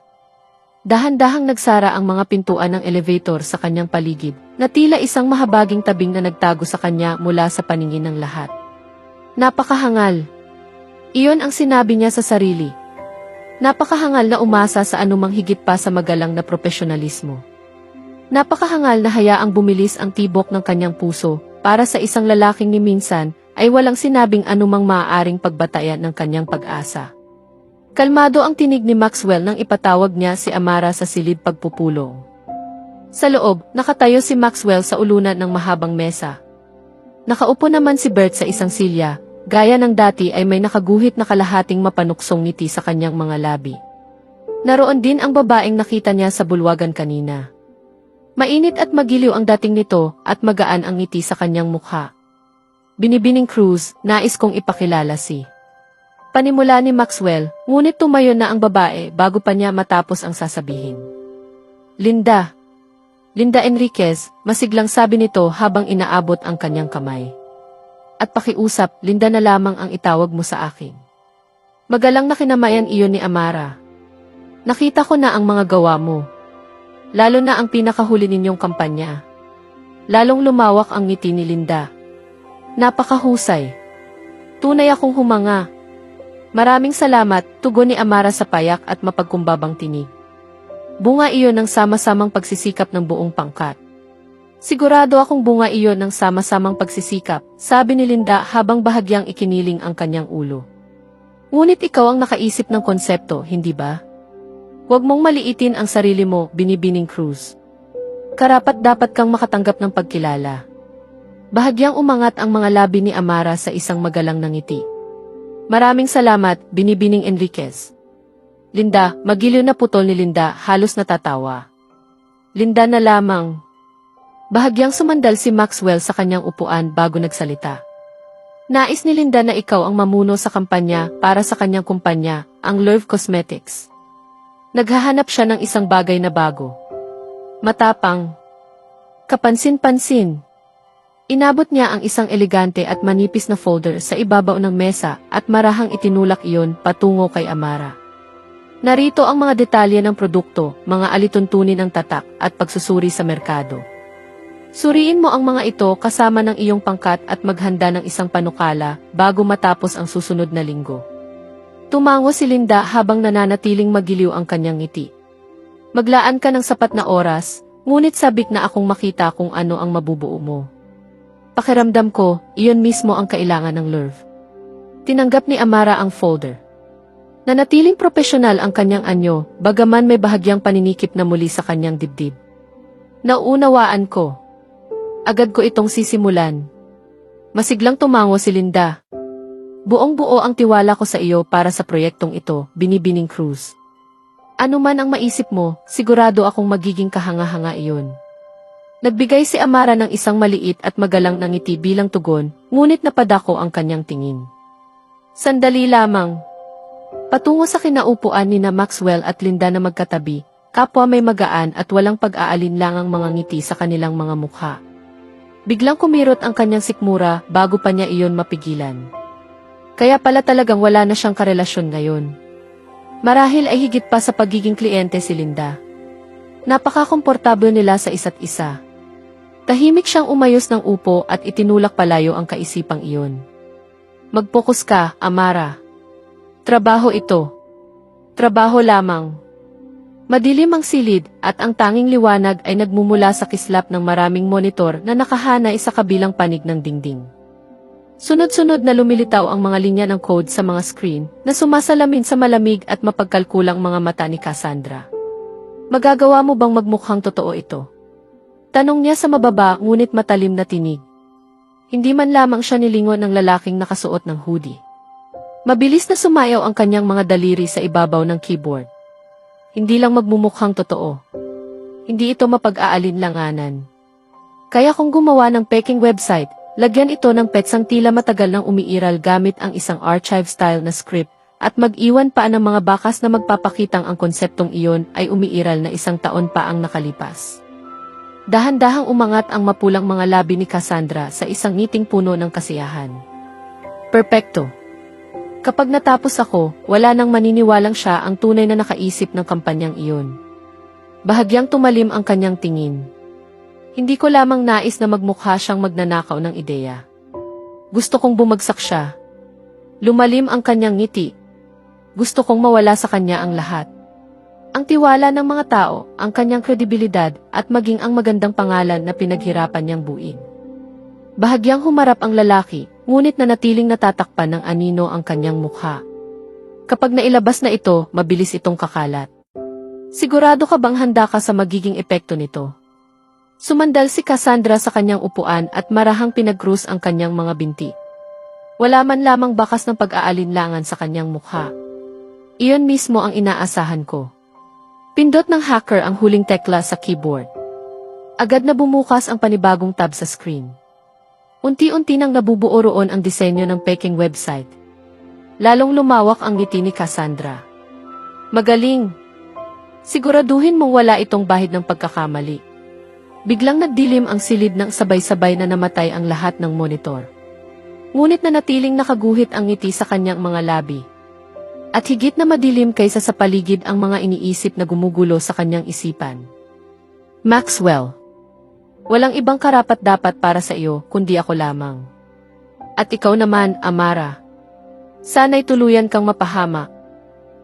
Dahan-dahang nagsara ang mga pintuan ng elevator sa kanyang paligid, na tila isang mahabaging tabing na nagtago sa kanya mula sa paningin ng lahat. Napakahangal. Iyon ang sinabi niya sa sarili. Napakahangal na umasa sa anumang higit pa sa magalang na profesionalismo. Napakahangal na hayaang bumilis ang tibok ng kanyang puso para sa isang lalaking ni minsan ay walang sinabing anumang maaaring pagbatayan ng kanyang pag-asa. Kalmado ang tinig ni Maxwell nang ipatawag niya si Amara sa silid pagpupulong. Sa loob, nakatayo si Maxwell sa ulunan ng mahabang mesa. Nakaupo naman si Bert sa isang silya. Gaya ng dati ay may nakaguhit na kalahating mapanuksong ngiti sa kanyang mga labi. Naroon din ang babaeng nakita niya sa bulwagan kanina. Mainit at magiliw ang dating nito at magaan ang ngiti sa kanyang mukha. Binibining Cruz, nais kong ipakilala si. Panimula ni Maxwell, ngunit tumayo na ang babae bago pa niya matapos ang sasabihin. Linda. Linda Enriquez, masiglang sabi nito habang inaabot ang kanyang kamay. At pakiusap, Linda na lamang ang itawag mo sa akin. Magalang na kinamayan iyon ni Amara. Nakita ko na ang mga gawa mo. Lalo na ang pinakahuli ninyong kampanya. Lalong lumawak ang ngiti ni Linda. Napakahusay. Tunay akong humanga. Maraming salamat, tugon ni Amara sa payak at mapagkumbabang tinig. Bunga iyon ng sama-samang pagsisikap ng buong pangkat. Sigurado akong bunga iyon ng sama-samang pagsisikap, sabi ni Linda habang bahagyang ikiniling ang kanyang ulo. Ngunit ikaw ang nakaisip ng konsepto, hindi ba? Huwag mong maliitin ang sarili mo, Binibining Cruz. Karapat-dapat kang makatanggap ng pagkilala. Bahagyang umangat ang mga labi ni Amara sa isang magalang na ngiti. Maraming salamat, Binibining Enriquez. Linda, magiliw na putol ni Linda, halos natatawa. Linda na lamang. Bahagyang sumandal si Maxwell sa kanyang upuan bago nagsalita. Nais ni Linda na ikaw ang mamuno sa kampanya para sa kanyang kumpanya, ang Lurv Cosmetics. Naghahanap siya ng isang bagay na bago. Matapang. Kapansin-pansin. Inabot niya ang isang elegante at manipis na folder sa ibabaw ng mesa at marahang itinulak iyon patungo kay Amara. Narito ang mga detalye ng produkto, mga alituntunin ng tatak at pagsusuri sa merkado. Suriin mo ang mga ito kasama ng iyong pangkat at maghanda ng isang panukala bago matapos ang susunod na linggo. Tumango si Linda habang nananatiling magiliw ang kanyang ngiti. Maglaan ka ng sapat na oras, ngunit sabik na akong makita kung ano ang mabubuo mo. Pakiramdam ko, iyon mismo ang kailangan ng Lurv. Tinanggap ni Amara ang folder. Nanatiling profesional ang kanyang anyo, bagaman may bahagyang paninikip na muli sa kanyang dibdib. Nauunawaan ko. Agad ko itong sisimulan. Masiglang tumango si Linda. Buong-buo ang tiwala ko sa iyo para sa proyektong ito, Binibining Cruz. Ano man ang maisip mo, sigurado akong magiging kahanga-hanga iyon. Nagbigay si Amara ng isang maliit at magalang na ngiti bilang tugon, ngunit napadako ang kanyang tingin. Sandali lamang. Patungo sa kinaupuan ni na Maxwell at Linda na magkatabi, kapwa may magaan at walang pag-aalinlangang mga ngiti sa kanilang mga mukha. Biglang kumirot ang kanyang sikmura bago pa niya iyon mapigilan. Kaya pala talagang wala na siyang karelasyon ngayon. Marahil ay higit pa sa pagiging kliyente si Linda. Napaka-komportable nila sa isa't isa. Tahimik siyang umayos ng upo at itinulak palayo ang kaisipang iyon. Mag-focus ka, Amara. Trabaho ito. Trabaho lamang. Madilim ang silid at ang tanging liwanag ay nagmumula sa kislap ng maraming monitor na nakahanay sa kabilang panig ng dingding. Sunod-sunod na lumilitaw ang mga linya ng code sa mga screen na sumasalamin sa malamig at mapagkalkulang mga mata ni Cassandra. Magagawa mo bang magmukhang totoo ito? Tanong niya sa mababa ngunit matalim na tinig. Hindi man lamang siya nilingon ng lalaking nakasuot ng hoodie. Mabilis na sumayaw ang kanyang mga daliri sa ibabaw ng keyboard. Hindi lang magmumukhang totoo. Hindi ito mapag-aalinlanganan. Kaya kung gumawa ng peking website, lagyan ito ng petsang tila matagal nang umiiral gamit ang isang archive-style na script at mag-iwan pa ng mga bakas na magpapakitang ang konseptong iyon ay umiiral na 1 taon pa ang nakalipas. Dahan-dahang umangat ang mapulang mga labi ni Cassandra sa isang ngiting puno ng kasiyahan. Perpekto. Kapag natapos ako, wala nang maniniwalang siya ang tunay na nakaisip ng kampanyang iyon. Bahagyang tumalim ang kanyang tingin. Hindi ko lamang nais na magmukha siyang magnanakaw ng ideya. Gusto kong bumagsak siya. Lumalim ang kanyang ngiti. Gusto kong mawala sa kanya ang lahat. Ang tiwala ng mga tao, ang kanyang kredibilidad, at maging ang magandang pangalan na pinaghirapan niyang buuin. Bahagyang humarap ang lalaki, ngunit nanatiling natatakpan ng anino ang kanyang mukha. Kapag nailabas na ito, mabilis itong kakalat. Sigurado ka bang handa ka sa magiging epekto nito? Sumandal si Cassandra sa kanyang upuan at marahang pinag-cruise ang kanyang mga binti. Wala man lamang bakas ng pag-aalinlangan sa kanyang mukha. Iyon mismo ang inaasahan ko. Pindot ng hacker ang huling tekla sa keyboard. Agad na bumukas ang panibagong tab sa screen. Unti-unti nang nabubuo roon ang disenyo ng peking website. Lalong lumawak ang ngiti ni Cassandra. Magaling! Siguraduhin mong wala itong bahid ng pagkakamali. Biglang nagdilim ang silid ng sabay-sabay na namatay ang lahat ng monitor. Ngunit nanatiling nakaguhit ang ngiti sa kanyang mga labi. At higit na madilim kaysa sa paligid ang mga iniisip na gumugulo sa kanyang isipan. Maxwell. Walang ibang karapat-dapat para sa iyo, kundi ako lamang. At ikaw naman, Amara. Sana'y tuluyan kang mapahama.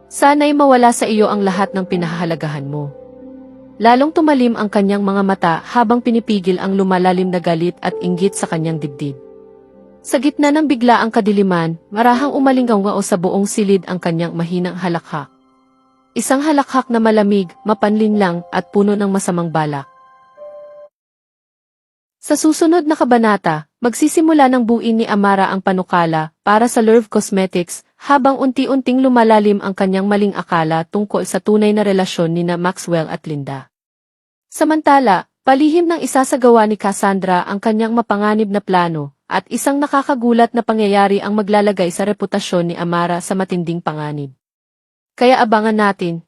Sana'y mawala sa iyo ang lahat ng pinahahalagahan mo. Lalong tumalim ang kanyang mga mata habang pinipigil ang lumalalim na galit at inggit sa kanyang dibdib. Sa gitna ng biglaang kadiliman, marahang umalinggaw sa buong silid ang kanyang mahinang halakhak. Isang halakhak na malamig, mapanlinlang at puno ng masamang balak. Sa susunod na kabanata, magsisimula ng buuin ni Amara ang panukala para sa Lurv Cosmetics habang unti-unting lumalalim ang kanyang maling akala tungkol sa tunay na relasyon nina Maxwell at Linda. Samantala, palihim ng isasagawa ni Cassandra ang kanyang mapanganib na plano at isang nakakagulat na pangyayari ang maglalagay sa reputasyon ni Amara sa matinding panganib. Kaya abangan natin,